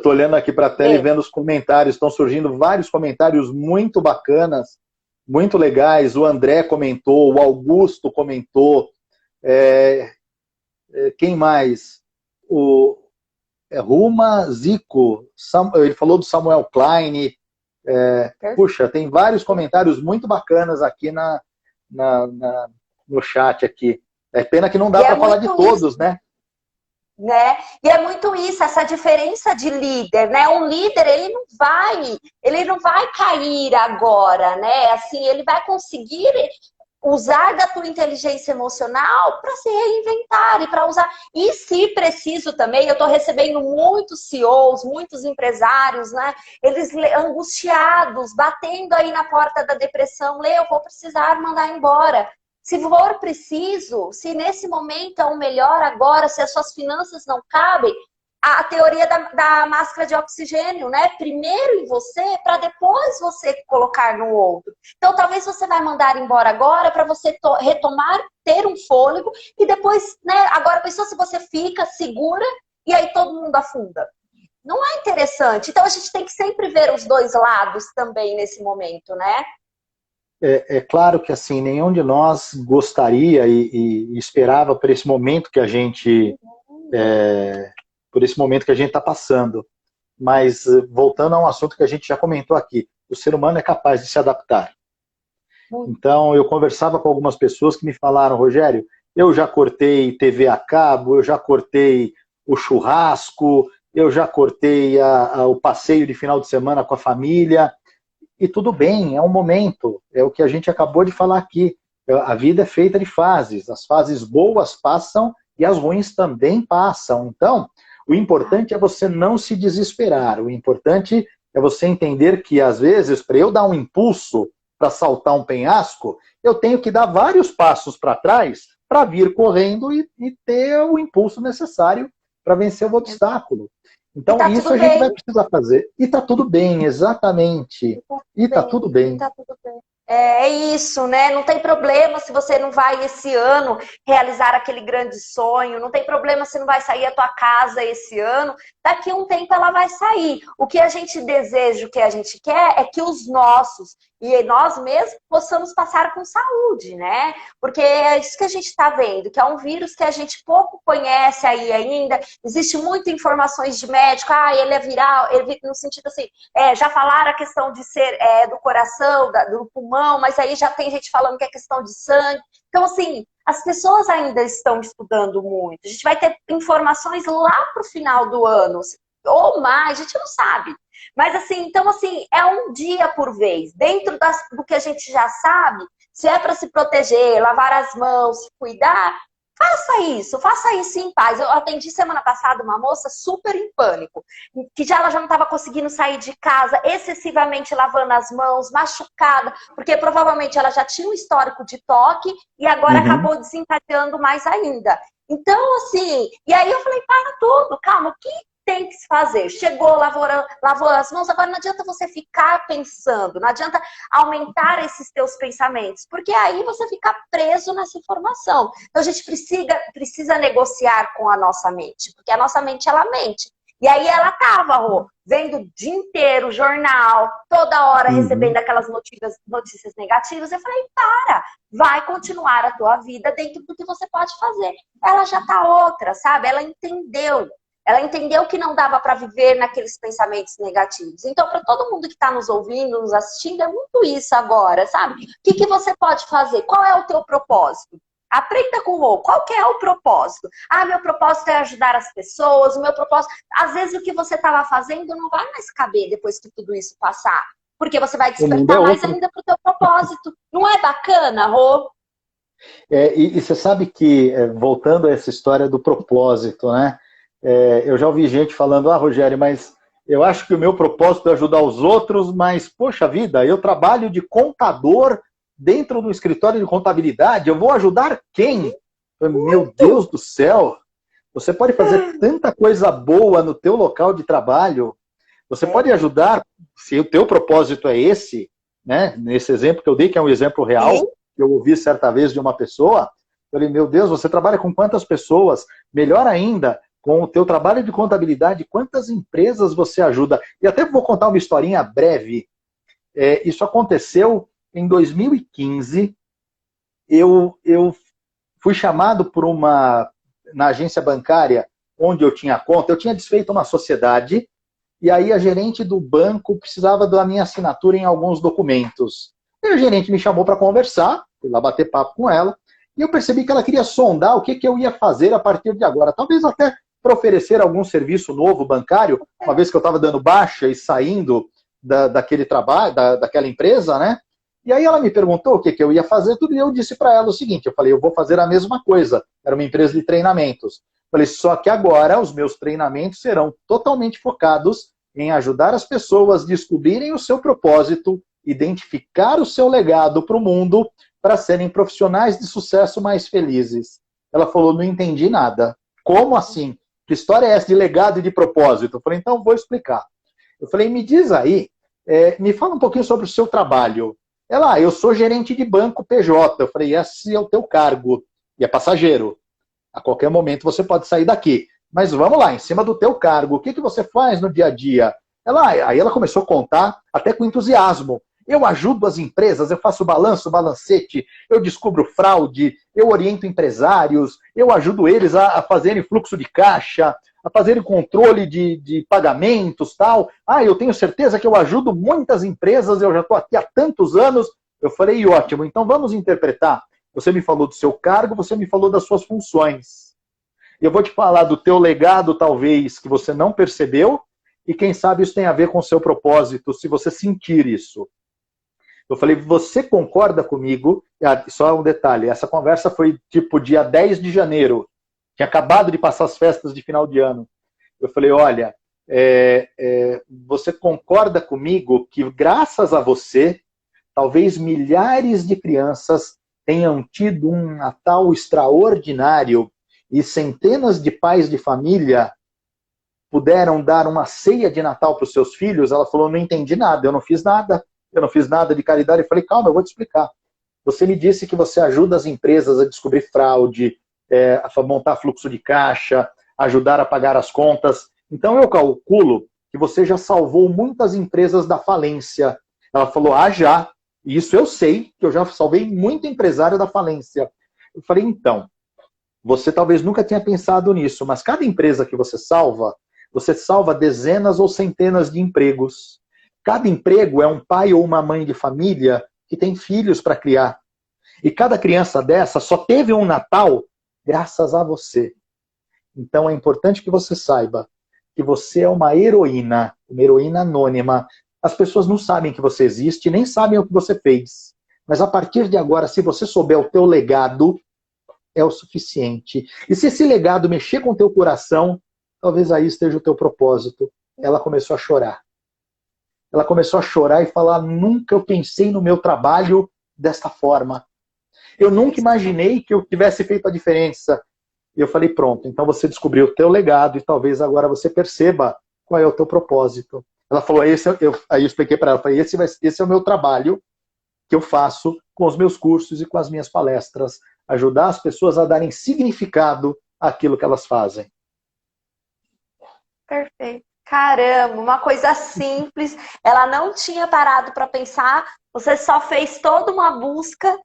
tô olhando aqui para a tela e vendo os comentários. Estão surgindo vários comentários muito bacanas, muito legais. O André comentou, o Augusto comentou. Quem mais? O Ruma Zico, ele falou do Samuel Klein. Puxa, tem vários comentários muito bacanas aqui no chat aqui. É pena que não dá para falar de todos, né? E é muito isso, essa diferença de líder, né? Um líder, ele não vai cair agora, né? Assim, ele vai conseguir usar da tua inteligência emocional para se reinventar e para usar. E se preciso também, eu estou recebendo muitos CEOs, muitos empresários, né? Eles angustiados, batendo aí na porta da depressão. Eu vou precisar mandar embora. Se for preciso, se nesse momento é o melhor agora, se as suas finanças não cabem, a teoria da máscara de oxigênio, né? Primeiro em você, para depois você colocar no outro. Então, talvez você vai mandar embora agora para você retomar, ter um fôlego e depois, né? Agora, pensou se você fica, segura e aí todo mundo afunda. Não é interessante. Então, a gente tem que sempre ver os dois lados também nesse momento, né? É claro que assim, nenhum de nós gostaria e esperava por esse momento que a gente está passando. Mas voltando a um assunto que a gente já comentou aqui, o ser humano é capaz de se adaptar. Então eu conversava com algumas pessoas que me falaram, Rogério, eu já cortei TV a cabo, eu já cortei o churrasco, eu já cortei o passeio de final de semana com a família. E tudo bem, é um momento, é o que a gente acabou de falar aqui. A vida é feita de fases, as fases boas passam e as ruins também passam. Então, o importante é você não se desesperar, o importante é você entender que, às vezes, para eu dar um impulso para saltar um penhasco, eu tenho que dar vários passos para trás para vir correndo e ter o impulso necessário para vencer o obstáculo. Então, isso a gente vai precisar fazer. E tá tudo bem, exatamente. E tá tudo bem. Tá tudo bem. É isso, né? Não tem problema se você não vai esse ano realizar aquele grande sonho. Não tem problema se não vai sair a tua casa esse ano. Daqui a um tempo ela vai sair. O que a gente deseja, o que a gente quer é que os nossos e nós mesmos possamos passar com saúde, né? Porque é isso que a gente está vendo, que é um vírus que a gente pouco conhece aí ainda. Existe muitas informações de médico, ele é viral, no sentido assim, já falaram a questão de ser do coração, do pulmão, mas aí já tem gente falando que é questão de sangue. Então, assim, as pessoas ainda estão estudando muito. A gente vai ter informações lá para o final do ano, ou mais, a gente não sabe. Mas assim, então assim, é um dia por vez. Dentro do que a gente já sabe, se é para se proteger, lavar as mãos, se cuidar, faça isso em paz. Eu atendi semana passada uma moça super em pânico, que ela já não estava conseguindo sair de casa, excessivamente lavando as mãos, machucada, porque provavelmente ela já tinha um histórico de toque e agora acabou desencadeando mais ainda. Então, assim, e aí eu falei, para tudo, calma, o que tem que se fazer? Chegou, lavou as mãos, agora não adianta você ficar pensando, não adianta aumentar esses teus pensamentos, porque aí você fica preso nessa informação. Então a gente precisa negociar com a nossa mente, porque a nossa mente, ela mente. E aí ela tava, vendo o dia inteiro, jornal, toda hora recebendo aquelas notícias negativas. Eu falei, vai continuar a tua vida dentro do que você pode fazer. Ela já tá outra, sabe? Ela entendeu. Ela entendeu que não dava para viver naqueles pensamentos negativos. Então, para todo mundo que está nos ouvindo, nos assistindo, é muito isso agora, sabe? O que você pode fazer? Qual é o teu propósito? Aprenda com o Rô. Qual que é o propósito? Ah, meu propósito é ajudar as pessoas, o meu propósito... Às vezes o que você estava fazendo não vai mais caber depois que tudo isso passar. Porque você vai O mundo é despertar mais outro. ainda para o teu propósito. Não é bacana, Rô? E você sabe que, voltando a essa história do propósito, né? Eu já ouvi gente falando, Rogério, mas eu acho que o meu propósito é ajudar os outros, mas, poxa vida, eu trabalho de contador dentro do escritório de contabilidade, eu vou ajudar quem? Meu Deus do céu! Você pode fazer tanta coisa boa no teu local de trabalho, você pode ajudar, se o teu propósito é esse, né? Nesse exemplo que eu dei, que é um exemplo real, Sim. que eu ouvi certa vez de uma pessoa, eu falei, meu Deus, você trabalha com quantas pessoas? Melhor ainda, com o teu trabalho de contabilidade, quantas empresas você ajuda? E até vou contar uma historinha breve. Isso aconteceu em 2015. Eu fui chamado na agência bancária onde eu tinha conta, eu tinha desfeito uma sociedade, e aí a gerente do banco precisava da minha assinatura em alguns documentos. E a gerente me chamou para conversar, fui lá bater papo com ela, e eu percebi que ela queria sondar o que eu ia fazer a partir de agora. Talvez até para oferecer algum serviço novo bancário, uma vez que eu estava dando baixa e saindo daquele trabalho, daquela empresa, né? E aí ela me perguntou o que eu ia fazer, tudo, e eu disse para ela o seguinte, eu falei, eu vou fazer a mesma coisa. Era uma empresa de treinamentos. Falei, só que agora os meus treinamentos serão totalmente focados em ajudar as pessoas a descobrirem o seu propósito, identificar o seu legado para o mundo, para serem profissionais de sucesso mais felizes. Ela falou, não entendi nada. Como assim? Que história é essa de legado e de propósito? Eu falei, então vou explicar. Eu falei, me diz aí, me fala um pouquinho sobre o seu trabalho. Ela, eu sou gerente de banco PJ. Eu falei, esse é o teu cargo. E é passageiro. A qualquer momento você pode sair daqui. Mas vamos lá, em cima do teu cargo, o que você faz no dia a dia? Aí ela começou a contar, até com entusiasmo. Eu ajudo as empresas, eu faço balanço, balancete, eu descubro fraude, eu oriento empresários, eu ajudo eles a fazerem fluxo de caixa, a fazerem controle de pagamentos, tal. Eu tenho certeza que eu ajudo muitas empresas, eu já estou aqui há tantos anos. Eu falei, ótimo, então vamos interpretar. Você me falou do seu cargo, você me falou das suas funções. Eu vou te falar do teu legado, talvez, que você não percebeu, e quem sabe isso tem a ver com o seu propósito, se você sentir isso. Eu falei, você concorda comigo? Só um detalhe, essa conversa foi tipo dia 10 de janeiro, tinha acabado de passar as festas de final de ano. Eu falei, olha, você concorda comigo que graças a você, talvez milhares de crianças tenham tido um Natal extraordinário e centenas de pais de família puderam dar uma ceia de Natal para os seus filhos? Ela falou, não entendi nada, eu não fiz nada de caridade. Eu falei, calma, eu vou te explicar. Você me disse que você ajuda as empresas a descobrir fraude, a montar fluxo de caixa, ajudar a pagar as contas. Então eu calculo que você já salvou muitas empresas da falência. Ela falou, já. Isso eu sei, que eu já salvei muito empresário da falência. Eu falei, então, você talvez nunca tenha pensado nisso, mas cada empresa que você salva dezenas ou centenas de empregos. Cada emprego é um pai ou uma mãe de família que tem filhos para criar. E cada criança dessa só teve um Natal graças a você. Então é importante que você saiba que você é uma heroína anônima. As pessoas não sabem que você existe, nem sabem o que você fez. Mas a partir de agora, se você souber o teu legado, é o suficiente. E se esse legado mexer com o teu coração, talvez aí esteja o teu propósito. Ela começou a chorar. Ela começou a chorar e falar, nunca eu pensei no meu trabalho desta forma. Eu nunca imaginei que eu tivesse feito a diferença. E eu falei, pronto, então você descobriu o teu legado e talvez agora você perceba qual é o teu propósito. Ela falou, aí eu expliquei para ela, falei, esse é o meu trabalho que eu faço com os meus cursos e com as minhas palestras. Ajudar as pessoas a darem significado àquilo que elas fazem. Perfeito. Caramba, uma coisa simples. Ela não tinha parado para pensar. Você só fez toda uma busca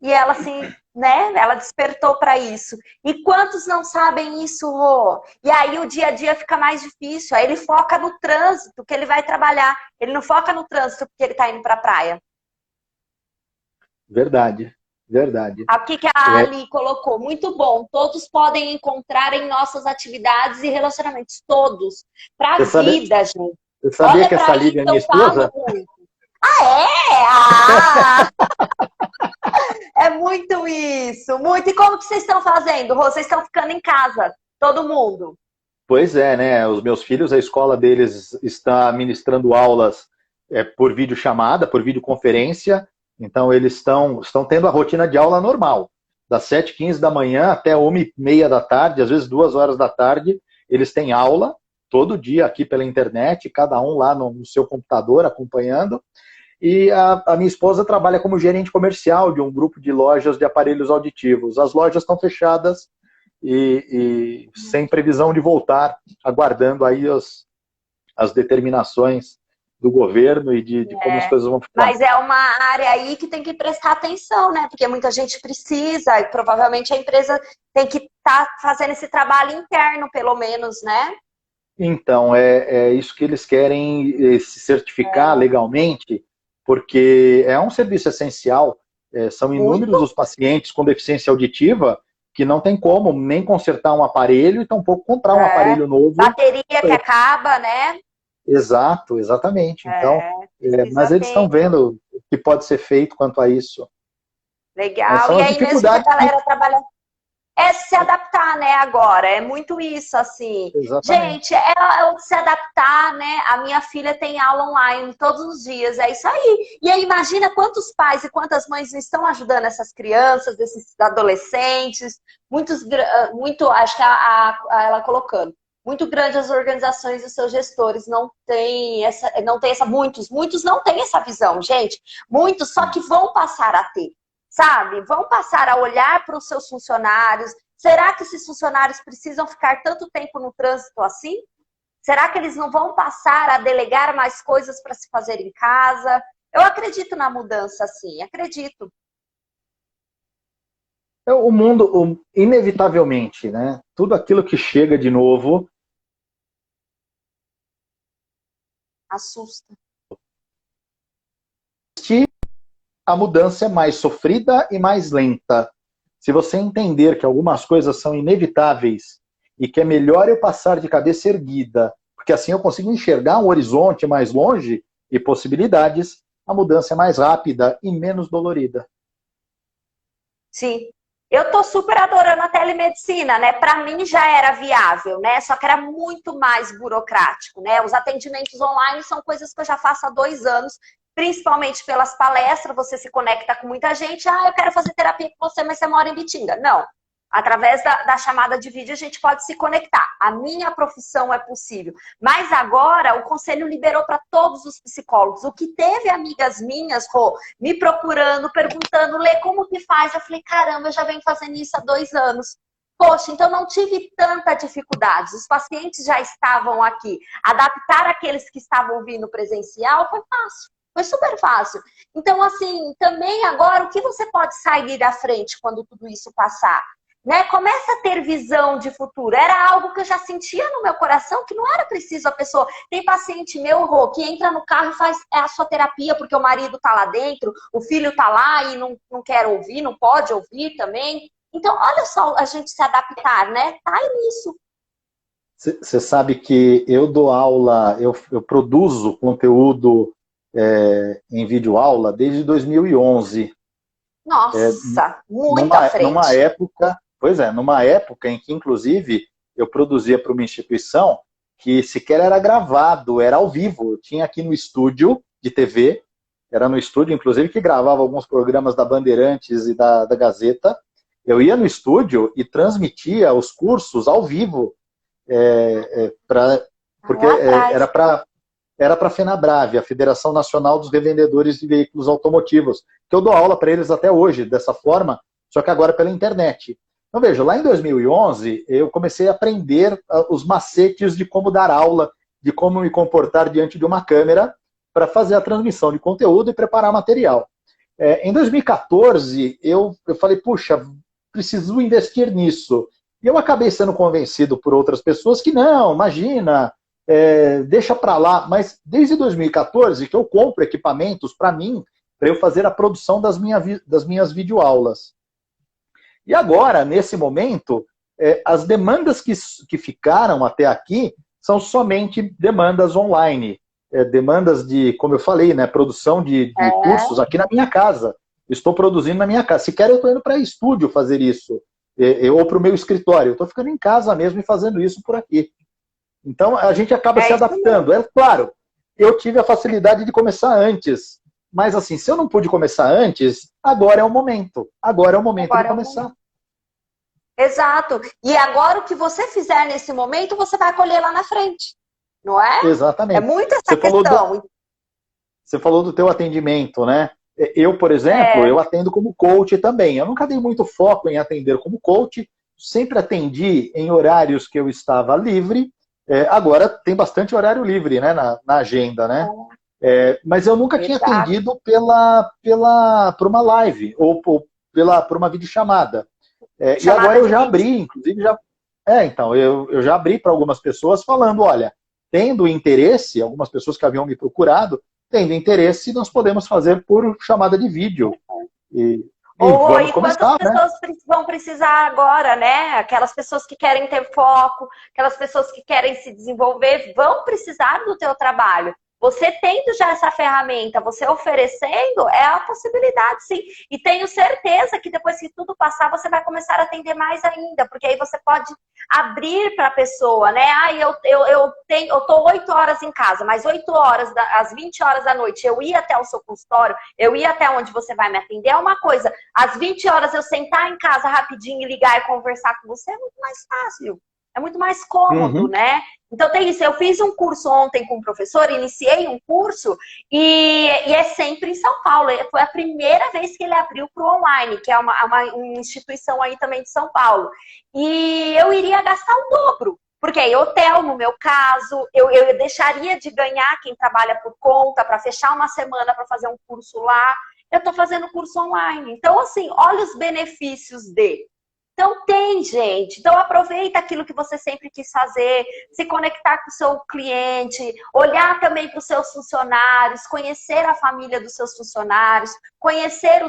e ela assim né? Ela despertou para isso. E quantos não sabem isso, Rô? E aí o dia a dia fica mais difícil. Aí ele foca no trânsito que ele vai trabalhar. Ele não foca no trânsito porque ele está indo para a praia. Verdade, verdade. Aqui que a Ali colocou, muito bom. Todos podem encontrar em nossas atividades e relacionamentos. Todos. Para a vida, gente. Você sabia que essa Lívia é minha esposa? Ah, é? Ah! É muito isso, muito. E como que vocês estão fazendo, Rô? Vocês estão ficando em casa, todo mundo? Pois é, né? Os meus filhos, a escola deles está ministrando aulas por videochamada, por videoconferência. Então, eles estão tendo a rotina de aula normal. Das 7h15 da manhã até 1h30 da tarde, às vezes 2 horas da tarde, eles têm aula todo dia aqui pela internet, cada um lá no seu computador acompanhando. E a minha esposa trabalha como gerente comercial de um grupo de lojas de aparelhos auditivos. As lojas estão fechadas e sem previsão de voltar, aguardando aí as determinações do governo e de como as coisas vão ficar. Mas é uma área aí que tem que prestar atenção, né? Porque muita gente precisa e provavelmente a empresa tem que estar fazendo esse trabalho interno, pelo menos, né? Então, é isso que eles querem se certificar legalmente, porque é um serviço essencial. São inúmeros os pacientes com deficiência auditiva que não tem como nem consertar um aparelho e tampouco comprar um aparelho novo. Bateria que acaba, né? Exato, exatamente. Então, mas eles estão vendo o que pode ser feito quanto a isso. Legal. E aí mesmo que a galera trabalha... É se adaptar, né, agora. É muito isso, assim. Exatamente. Gente, é se adaptar, né? A minha filha tem aula online todos os dias, é isso aí. E aí imagina quantos pais e quantas mães estão ajudando essas crianças, esses adolescentes. Muito, acho que ela colocando. Muito grande as organizações e seus gestores não têm muitos não têm essa visão, gente. Muitos só que vão passar a ter. Sabe? Vão passar a olhar para os seus funcionários. Será que esses funcionários precisam ficar tanto tempo no trânsito assim? Será que eles não vão passar a delegar mais coisas para se fazer em casa? Eu acredito na mudança, sim, acredito. O mundo, inevitavelmente, né? Tudo aquilo que chega de novo assusta. A mudança é mais sofrida e mais lenta. Se você entender que algumas coisas são inevitáveis e que é melhor eu passar de cabeça erguida, porque assim eu consigo enxergar um horizonte mais longe e possibilidades, a mudança é mais rápida e menos dolorida. Sim. Eu tô super adorando a telemedicina, né? Para mim já era viável, né? Só que era muito mais burocrático, né? Os atendimentos online são coisas que eu já faço há 2 anos, principalmente pelas palestras, você se conecta com muita gente. Ah, eu quero fazer terapia com você, mas você mora em Bitinga. Não. Através da chamada de vídeo a gente pode se conectar. A minha profissão é possível. Mas agora o conselho liberou para todos os psicólogos. O que teve amigas minhas, Rô, me procurando, perguntando, Lê, como que faz? Eu falei, caramba, eu já venho fazendo isso há 2 anos. Poxa, então não tive tanta dificuldade. Os pacientes já estavam aqui. Adaptar aqueles que estavam vindo presencial foi fácil. Foi super fácil. Então, assim, também agora, o que você pode sair à frente quando tudo isso passar? Né? Começa a ter visão de futuro. Era algo que eu já sentia no meu coração, que não era preciso a pessoa... Tem paciente meu, Rô, que entra no carro e faz a sua terapia porque o marido tá lá dentro, o filho tá lá e não quer ouvir, não pode ouvir também. Então, olha só a gente se adaptar, né? Tá nisso. Você sabe que eu dou aula, eu produzo conteúdo em videoaula desde 2011. Nossa, muito à frente. Numa época em que, inclusive, eu produzia para uma instituição que sequer era gravado, era ao vivo. Eu tinha aqui no estúdio de TV, era no estúdio, inclusive, que gravava alguns programas da Bandeirantes e da Gazeta. Eu ia no estúdio e transmitia os cursos ao vivo, porque era para a FenaBrave, a Federação Nacional dos Revendedores de Veículos Automotivos, que eu dou aula para eles até hoje, dessa forma, só que agora pela internet. Então, veja, lá em 2011, eu comecei a aprender os macetes de como dar aula, de como me comportar diante de uma câmera para fazer a transmissão de conteúdo e preparar material. Em 2014, eu falei, puxa, preciso investir nisso. E eu acabei sendo convencido por outras pessoas que não, imagina, deixa para lá. Mas desde 2014 que eu compro equipamentos para mim, para eu fazer a produção das minhas videoaulas. E agora, nesse momento, as demandas que ficaram até aqui são somente demandas online. Demandas de, como eu falei, né, produção de cursos aqui na minha casa. Estou produzindo na minha casa. Se quer, eu estou indo para estúdio fazer isso. Ou para o meu escritório. Eu estou ficando em casa mesmo e fazendo isso por aqui. Então, a gente acaba se adaptando. É claro, eu tive a facilidade de começar antes. Mas, assim, se eu não pude começar antes, agora é o momento. Agora é o momento de começar. Exato. E agora o que você fizer nesse momento, você vai colher lá na frente. Não é? Exatamente. É muito essa questão. Você falou do teu atendimento, né? Eu, por exemplo, eu atendo como coach também. Eu nunca dei muito foco em atender como coach. Sempre atendi em horários que eu estava livre. Agora tem bastante horário livre, né, na agenda, né? Mas eu nunca tinha atendido por uma live ou por uma videochamada. E agora eu já abri, inclusive então, eu já abri para algumas pessoas falando, olha, tendo interesse, algumas pessoas que haviam me procurado, tendo interesse, nós podemos fazer por chamada de vídeo. E vamos começar, quantas pessoas vão precisar agora, né? Aquelas pessoas que querem ter foco, aquelas pessoas que querem se desenvolver, vão precisar do teu trabalho. Você tendo já essa ferramenta, você oferecendo, é a possibilidade, sim. E tenho certeza que depois que tudo passar, você vai começar a atender mais ainda, porque aí você pode abrir para a pessoa, né? Eu tô 8 horas em casa, mas 8 horas, às 20 horas da noite, eu ir até o seu consultório, eu ir até onde você vai me atender, é uma coisa. Às 20 horas eu sentar em casa rapidinho e ligar e conversar com você, é muito mais fácil. É muito mais cômodo, né? Então tem isso. Eu fiz um curso ontem com um professor, iniciei um curso e é sempre em São Paulo. Foi a primeira vez que ele abriu para o online, que é uma instituição aí também de São Paulo. E eu iria gastar o dobro. Porque aí hotel, no meu caso, eu deixaria de ganhar quem trabalha por conta para fechar uma semana para fazer um curso lá. Eu estou fazendo curso online. Então, assim, olha os benefícios dele. Então tem, gente. Então aproveita aquilo que você sempre quis fazer, se conectar com o seu cliente, olhar também para os seus funcionários, conhecer a família dos seus funcionários, conhecer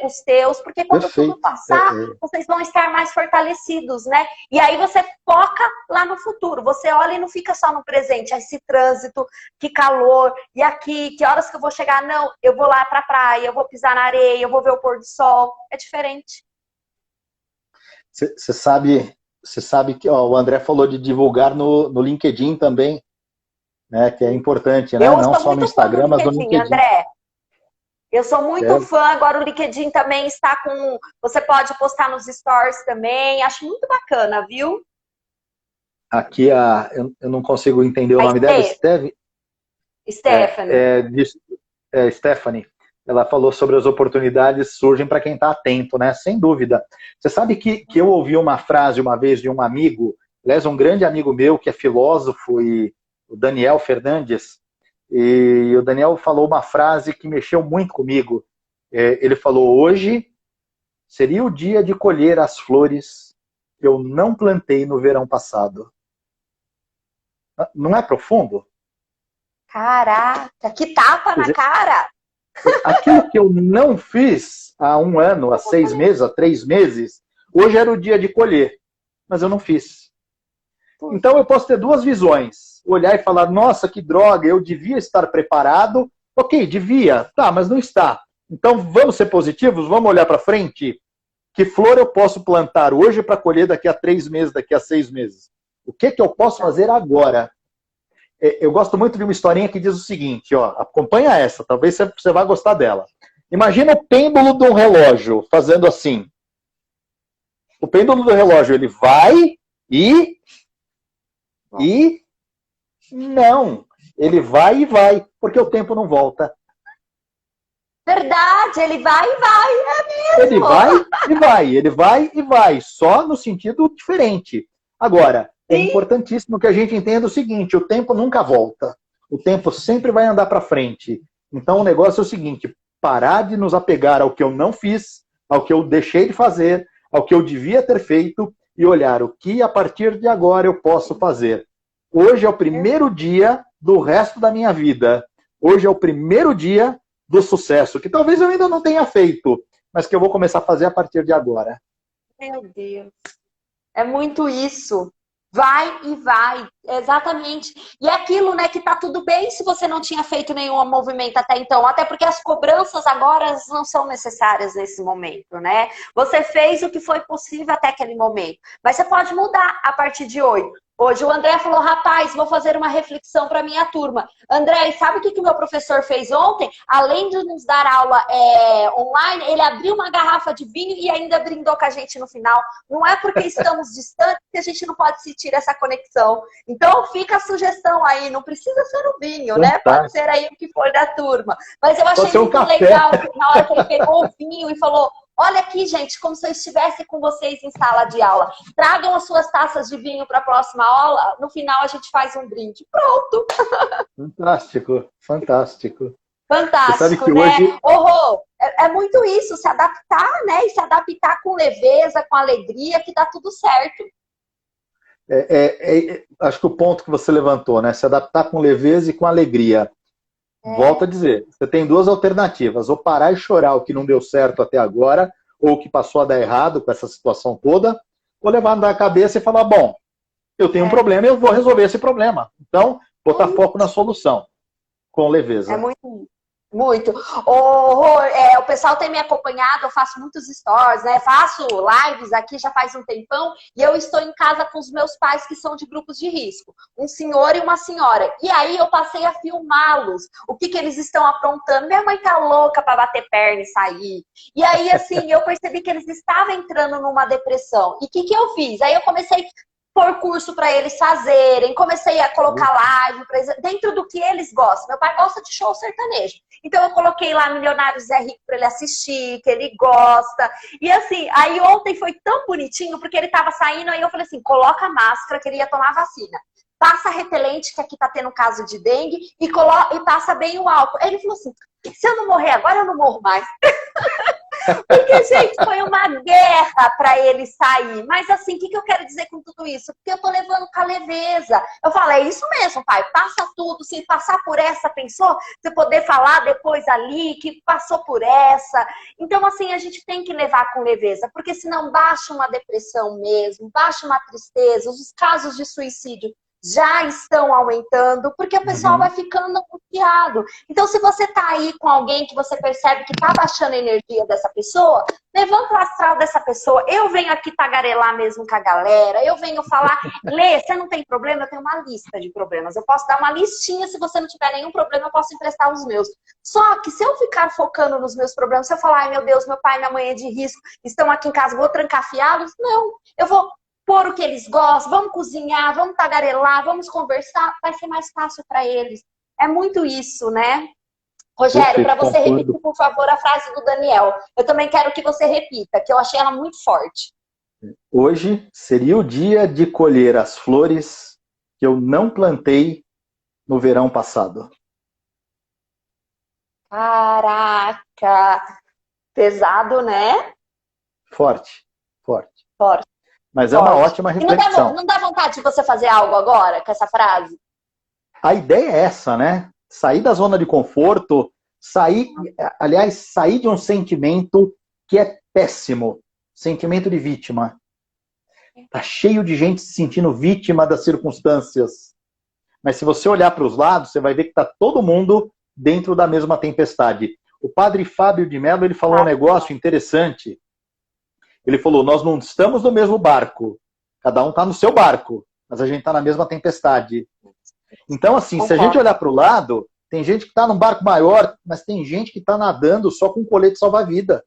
os teus, porque quando tudo passar, vocês vão estar mais fortalecidos, né? E aí você foca lá no futuro. Você olha e não fica só no presente. Esse trânsito, que calor, e aqui, que horas que eu vou chegar? Não, eu vou lá para a praia, eu vou pisar na areia, eu vou ver o pôr do sol. É diferente. Você sabe que o André falou de divulgar no LinkedIn também, né? Que é importante, né? Não só no Instagram, mas no LinkedIn. André, eu sou muito fã. Agora o LinkedIn também está com... Você pode postar nos stories também. Acho muito bacana, viu? Aqui, eu não consigo entender o nome dela. Stephanie. Ela falou sobre as oportunidades surgem para quem está atento, né? Sem dúvida. Você sabe que eu ouvi uma frase uma vez de um amigo, aliás, um grande amigo meu, que é filósofo, e o Daniel Fernandes, e o Daniel falou uma frase que mexeu muito comigo. Ele falou, hoje seria o dia de colher as flores que eu não plantei no verão passado. Não é profundo? Caraca, que tapa na cara! Aquilo que eu não fiz há 1 ano, há 6 meses, há 3 meses, hoje era o dia de colher, mas eu não fiz. Então eu posso ter 2 visões. Olhar e falar, nossa, que droga, eu devia estar preparado. Ok, devia, tá, mas não está. Então vamos ser positivos, vamos olhar para frente. Que flor eu posso plantar hoje para colher daqui a 3 meses, daqui a 6 meses? O que eu posso fazer agora? Eu gosto muito de uma historinha que diz o seguinte, ó, acompanha essa, talvez você vá gostar dela. Imagina o pêndulo de um relógio fazendo assim. O pêndulo do relógio, ele vai e não. Ele vai, porque o tempo não volta. Verdade, ele vai e vai, é mesmo. Ele vai e vai, só no sentido diferente. Agora, é importantíssimo que a gente entenda o seguinte, o tempo nunca volta. O tempo sempre vai andar para frente. Então o negócio é o seguinte, parar de nos apegar ao que eu não fiz, ao que eu deixei de fazer, ao que eu devia ter feito e olhar o que a partir de agora eu posso fazer. Hoje é o primeiro dia do resto da minha vida. Hoje é o primeiro dia do sucesso, que talvez eu ainda não tenha feito, mas que eu vou começar a fazer a partir de agora. Meu Deus. É muito isso. Vai e vai, exatamente. E é aquilo, né, que tá tudo bem se você não tinha feito nenhum movimento até então, até porque as cobranças agora não são necessárias nesse momento, né? Você fez o que foi possível até aquele momento, mas você pode mudar a partir de hoje. Hoje o André falou, rapaz, vou fazer uma reflexão para minha turma. André, e sabe o que o meu professor fez ontem? Além de nos dar aula online, ele abriu uma garrafa de vinho e ainda brindou com a gente no final. Não é porque estamos distantes que a gente não pode sentir essa conexão. Então fica a sugestão aí, não precisa ser o vinho, né? Pode ser aí o que for da turma. Mas eu achei muito legal que na hora que ele pegou o vinho e falou... Olha aqui, gente, como se eu estivesse com vocês em sala de aula. Tragam as suas taças de vinho para a próxima aula. No final, a gente faz um brinde. Pronto. Fantástico, fantástico. Fantástico, né? Hoje... é muito isso, se adaptar, né? E se adaptar com leveza, com alegria, que dá tudo certo. Acho que o ponto que você levantou, né? Se adaptar com leveza e com alegria. Volto a dizer, você tem duas alternativas, ou parar e chorar o que não deu certo até agora, ou o que passou a dar errado com essa situação toda, ou levar na cabeça e falar, bom, eu tenho um problema e eu vou resolver esse problema. Então, botar foco na solução, com leveza. É muito... Muito. O pessoal tem me acompanhado, eu faço muitos stories, né? Faço lives aqui já faz um tempão e eu estou em casa com os meus pais que são de grupos de risco. Um senhor e uma senhora. E aí eu passei a filmá-los. O que eles estão aprontando. Minha mãe tá louca para bater perna e sair. E aí, assim, eu percebi que eles estavam entrando numa depressão. E o que eu fiz? Aí eu comecei... pôr curso para eles fazerem, comecei a colocar live pra eles, dentro do que eles gostam. Meu pai gosta de show sertanejo. Então eu coloquei lá Milionários Zé Rico para ele assistir, que ele gosta. E assim, aí ontem foi tão bonitinho, porque ele tava saindo, aí eu falei assim, coloca a máscara, que ele ia tomar vacina. Passa repelente, que aqui tá tendo caso de dengue, e passa bem o álcool. Aí ele falou assim, se eu não morrer agora, eu não morro mais. Porque, gente, foi uma guerra para ele sair. Mas, assim, o que eu quero dizer com tudo isso? Porque eu tô levando com a leveza. Eu falo, é isso mesmo, pai. Passa tudo. Se passar por essa, pensou? Você poder falar depois ali que passou por essa. Então, assim, a gente tem que levar com leveza. Porque senão baixa uma depressão mesmo, baixa uma tristeza. Os casos de suicídio já estão aumentando, porque o pessoal vai ficando angustiado. Então, se você tá aí com alguém que você percebe que tá baixando a energia dessa pessoa, levanta o astral dessa pessoa. Eu venho aqui tagarelar mesmo com a galera, eu venho falar, Lê, você não tem problema? Eu tenho uma lista de problemas. Eu posso dar uma listinha, se você não tiver nenhum problema, eu posso emprestar os meus. Só que se eu ficar focando nos meus problemas, se eu falar, ai meu Deus, meu pai e minha mãe é de risco, estão aqui em casa, vou trancafiá-los? Não, eu vou pôr o que eles gostam, vamos cozinhar, vamos tagarelar, vamos conversar, vai ser mais fácil para eles. É muito isso, né? Rogério, para você repetir, por favor, a frase do Daniel. Eu também quero que você repita, que eu achei ela muito forte. Hoje seria o dia de colher as flores que eu não plantei no verão passado. Caraca! Pesado, né? Forte, forte. Forte. Mas é uma ótima reflexão. E não dá vontade de você fazer algo agora com essa frase? A ideia é essa, né? Sair da zona de conforto, sair de um sentimento que é péssimo, sentimento de vítima. Tá cheio de gente se sentindo vítima das circunstâncias. Mas se você olhar para os lados, você vai ver que tá todo mundo dentro da mesma tempestade. O padre Fábio de Mello, ele falou um negócio interessante. Ele falou, nós não estamos no mesmo barco. Cada um está no seu barco, mas a gente está na mesma tempestade. Então, assim, se a gente olhar para o lado, tem gente que está num barco maior, mas tem gente que está nadando só com colete salva-vida.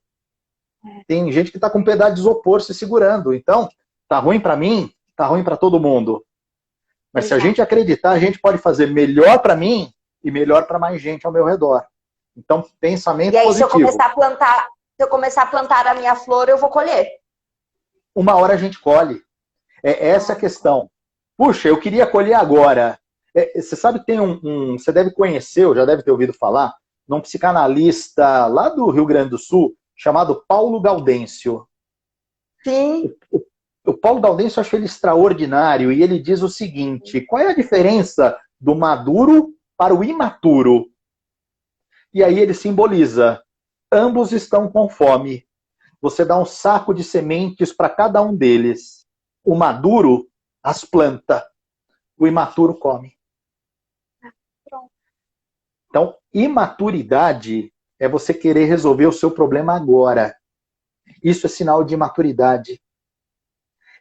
Tem gente que está com um pedaço de isopor se segurando. Então, tá ruim para mim, tá ruim para todo mundo. Mas se a gente acreditar, a gente pode fazer melhor para mim e melhor para mais gente ao meu redor. Então, pensamento positivo. E aí, se eu começar a plantar a minha flor, eu vou colher. Uma hora a gente colhe. É essa a questão. Puxa, eu queria colher agora. Você sabe que tem você deve conhecer, ou já deve ter ouvido falar, num psicanalista lá do Rio Grande do Sul, chamado Paulo Gaudêncio. Sim. O Paulo Gaudêncio, eu acho ele extraordinário, e ele diz o seguinte: qual é a diferença do maduro para o imaturo? E aí ele simboliza: ambos estão com fome. Você dá um saco de sementes para cada um deles. O maduro as planta, o imaturo come. Então, imaturidade é você querer resolver o seu problema agora. Isso é sinal de imaturidade.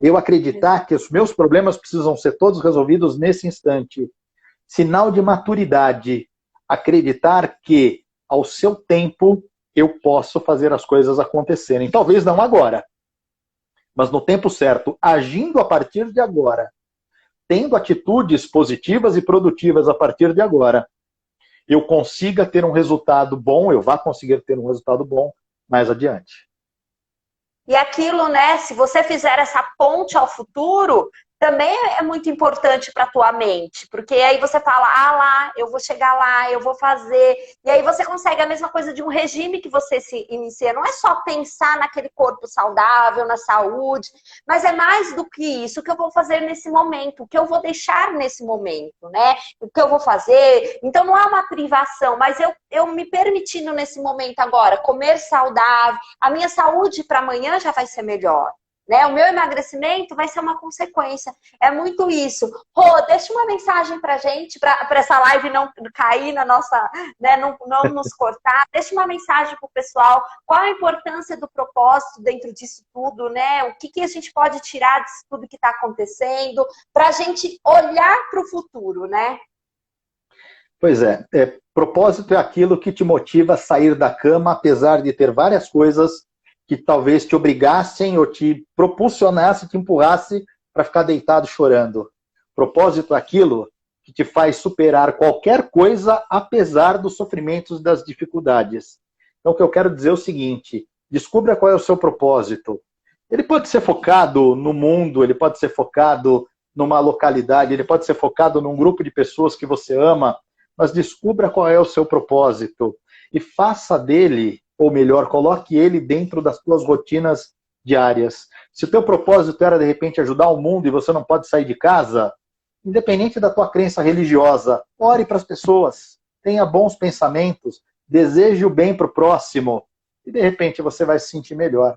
Eu acreditar que os meus problemas precisam ser todos resolvidos nesse instante. Sinal de maturidade. Acreditar que, ao seu tempo, eu posso fazer as coisas acontecerem. Talvez não agora, mas no tempo certo, agindo a partir de agora, tendo atitudes positivas e produtivas a partir de agora, eu consiga ter um resultado bom, eu vá conseguir ter um resultado bom mais adiante. E aquilo, né, se você fizer essa ponte ao futuro, também é muito importante para a tua mente, porque aí você fala, lá, eu vou chegar lá, eu vou fazer, e aí você consegue a mesma coisa de um regime que você se inicia. Não é só pensar naquele corpo saudável, na saúde, mas é mais do que isso, o que eu vou fazer nesse momento, o que eu vou deixar nesse momento, né? O que eu vou fazer. Então não é uma privação, mas eu me permitindo nesse momento agora comer saudável, a minha saúde para amanhã já vai ser melhor. Né? O meu emagrecimento vai ser uma consequência. É muito isso. Rô, deixa uma mensagem pra gente, para essa live não cair na nossa, né, não nos cortar. Deixa uma mensagem pro pessoal. Qual a importância do propósito dentro disso tudo, né? O que a gente pode tirar disso tudo que está acontecendo, para a gente olhar para o futuro, né? Pois é, propósito é aquilo que te motiva a sair da cama, apesar de ter várias coisas que talvez te obrigassem ou te propulsionasse, te empurrasse para ficar deitado chorando. Propósito é aquilo que te faz superar qualquer coisa, apesar dos sofrimentos e das dificuldades. Então, o que eu quero dizer é o seguinte: descubra qual é o seu propósito. Ele pode ser focado no mundo, ele pode ser focado numa localidade, ele pode ser focado num grupo de pessoas que você ama, mas descubra qual é o seu propósito e faça dele, ou melhor, coloque ele dentro das suas rotinas diárias. Se o teu propósito era, de repente, ajudar o mundo e você não pode sair de casa, independente da tua crença religiosa, ore para as pessoas, tenha bons pensamentos, deseje o bem para o próximo e, de repente, você vai se sentir melhor.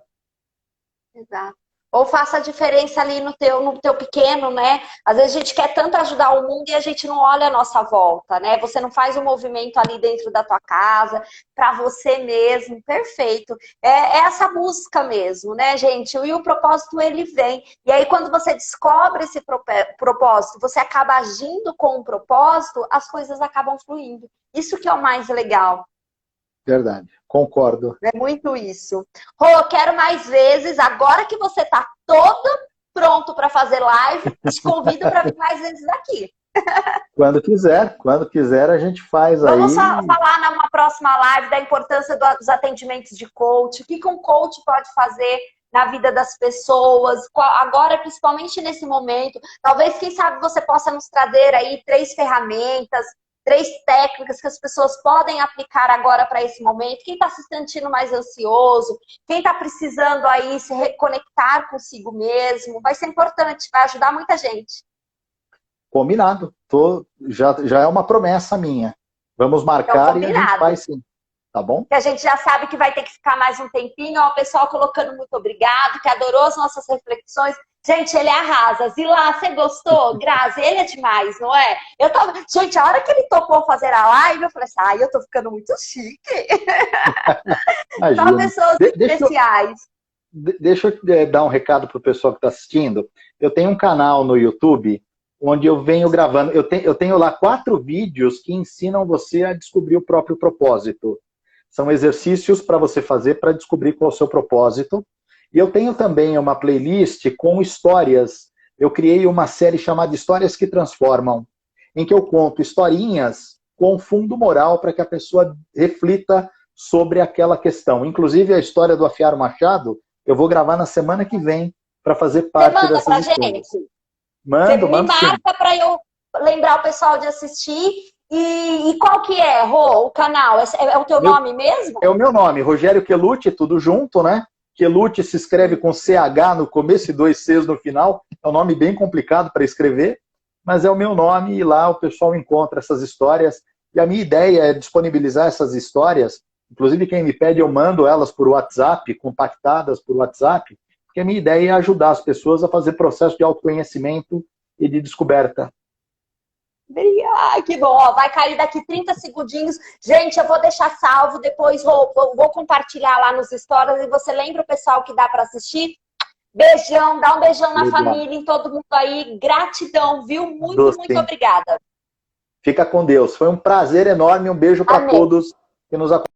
Exato. Ou faça a diferença ali no teu pequeno, né? Às vezes a gente quer tanto ajudar o mundo e a gente não olha a nossa volta, né? Você não faz um movimento ali dentro da tua casa, para você mesmo, perfeito. É essa busca mesmo, né, gente? E o propósito, ele vem. E aí, quando você descobre esse propósito, você acaba agindo com um propósito, as coisas acabam fluindo. Isso que é o mais legal. Verdade, concordo. É muito isso. Rô, quero mais vezes. Agora que você está todo pronto para fazer live, te convido para vir mais vezes aqui. Quando quiser a gente faz. Vamos aí. Vamos falar numa próxima live da importância dos atendimentos de coach. O que um coach pode fazer na vida das pessoas, agora, principalmente nesse momento. Talvez, quem sabe, você possa nos trazer aí 3 ferramentas, 3 técnicas que as pessoas podem aplicar agora para esse momento. Quem está se sentindo mais ansioso, quem está precisando aí se reconectar consigo mesmo, vai ser importante, vai ajudar muita gente. Combinado. Já é uma promessa minha. Vamos marcar então, e a gente faz sim. Tá bom? Que a gente já sabe que vai ter que ficar mais um tempinho. Ó, o pessoal colocando muito obrigado, que adorou as nossas reflexões. Gente, ele arrasa. Zilá, você gostou? Grazi, ele é demais, não é? Gente, a hora que ele topou fazer a live, eu falei assim, eu tô ficando muito chique. Só pessoas especiais. Deixa eu dar um recado pro pessoal que está assistindo. Eu tenho um canal no YouTube onde eu venho gravando. Eu tenho lá 4 vídeos que ensinam você a descobrir o próprio propósito. São exercícios para você fazer para descobrir qual é o seu propósito. E eu tenho também uma playlist com histórias. Eu criei uma série chamada Histórias que Transformam, em que eu conto historinhas com fundo moral para que a pessoa reflita sobre aquela questão. Inclusive, a história do afiar o machado, eu vou gravar na semana que vem para fazer parte dessas histórias. Gente? Mando, me marca para eu lembrar o pessoal de assistir. E qual que é, Rô, o canal? É o teu nome mesmo? É o meu nome, Rogério Quelucci, tudo junto, né? Quelucci se escreve com CH no começo e 2 Cs no final. É um nome bem complicado para escrever, mas é o meu nome e lá o pessoal encontra essas histórias. E a minha ideia é disponibilizar essas histórias. Inclusive, quem me pede, eu mando elas por WhatsApp, compactadas por WhatsApp, porque a minha ideia é ajudar as pessoas a fazer processo de autoconhecimento e de descoberta. Ai, que bom. Ó, vai cair daqui 30 segundinhos. Gente, eu vou deixar salvo, depois vou compartilhar lá nos stories e você lembra o pessoal que dá para assistir? Beijão, dá um beijão na família, em todo mundo aí. Gratidão, viu? Muito obrigada. Fica com Deus. Foi um prazer enorme. Um beijo para todos que nos acompanham.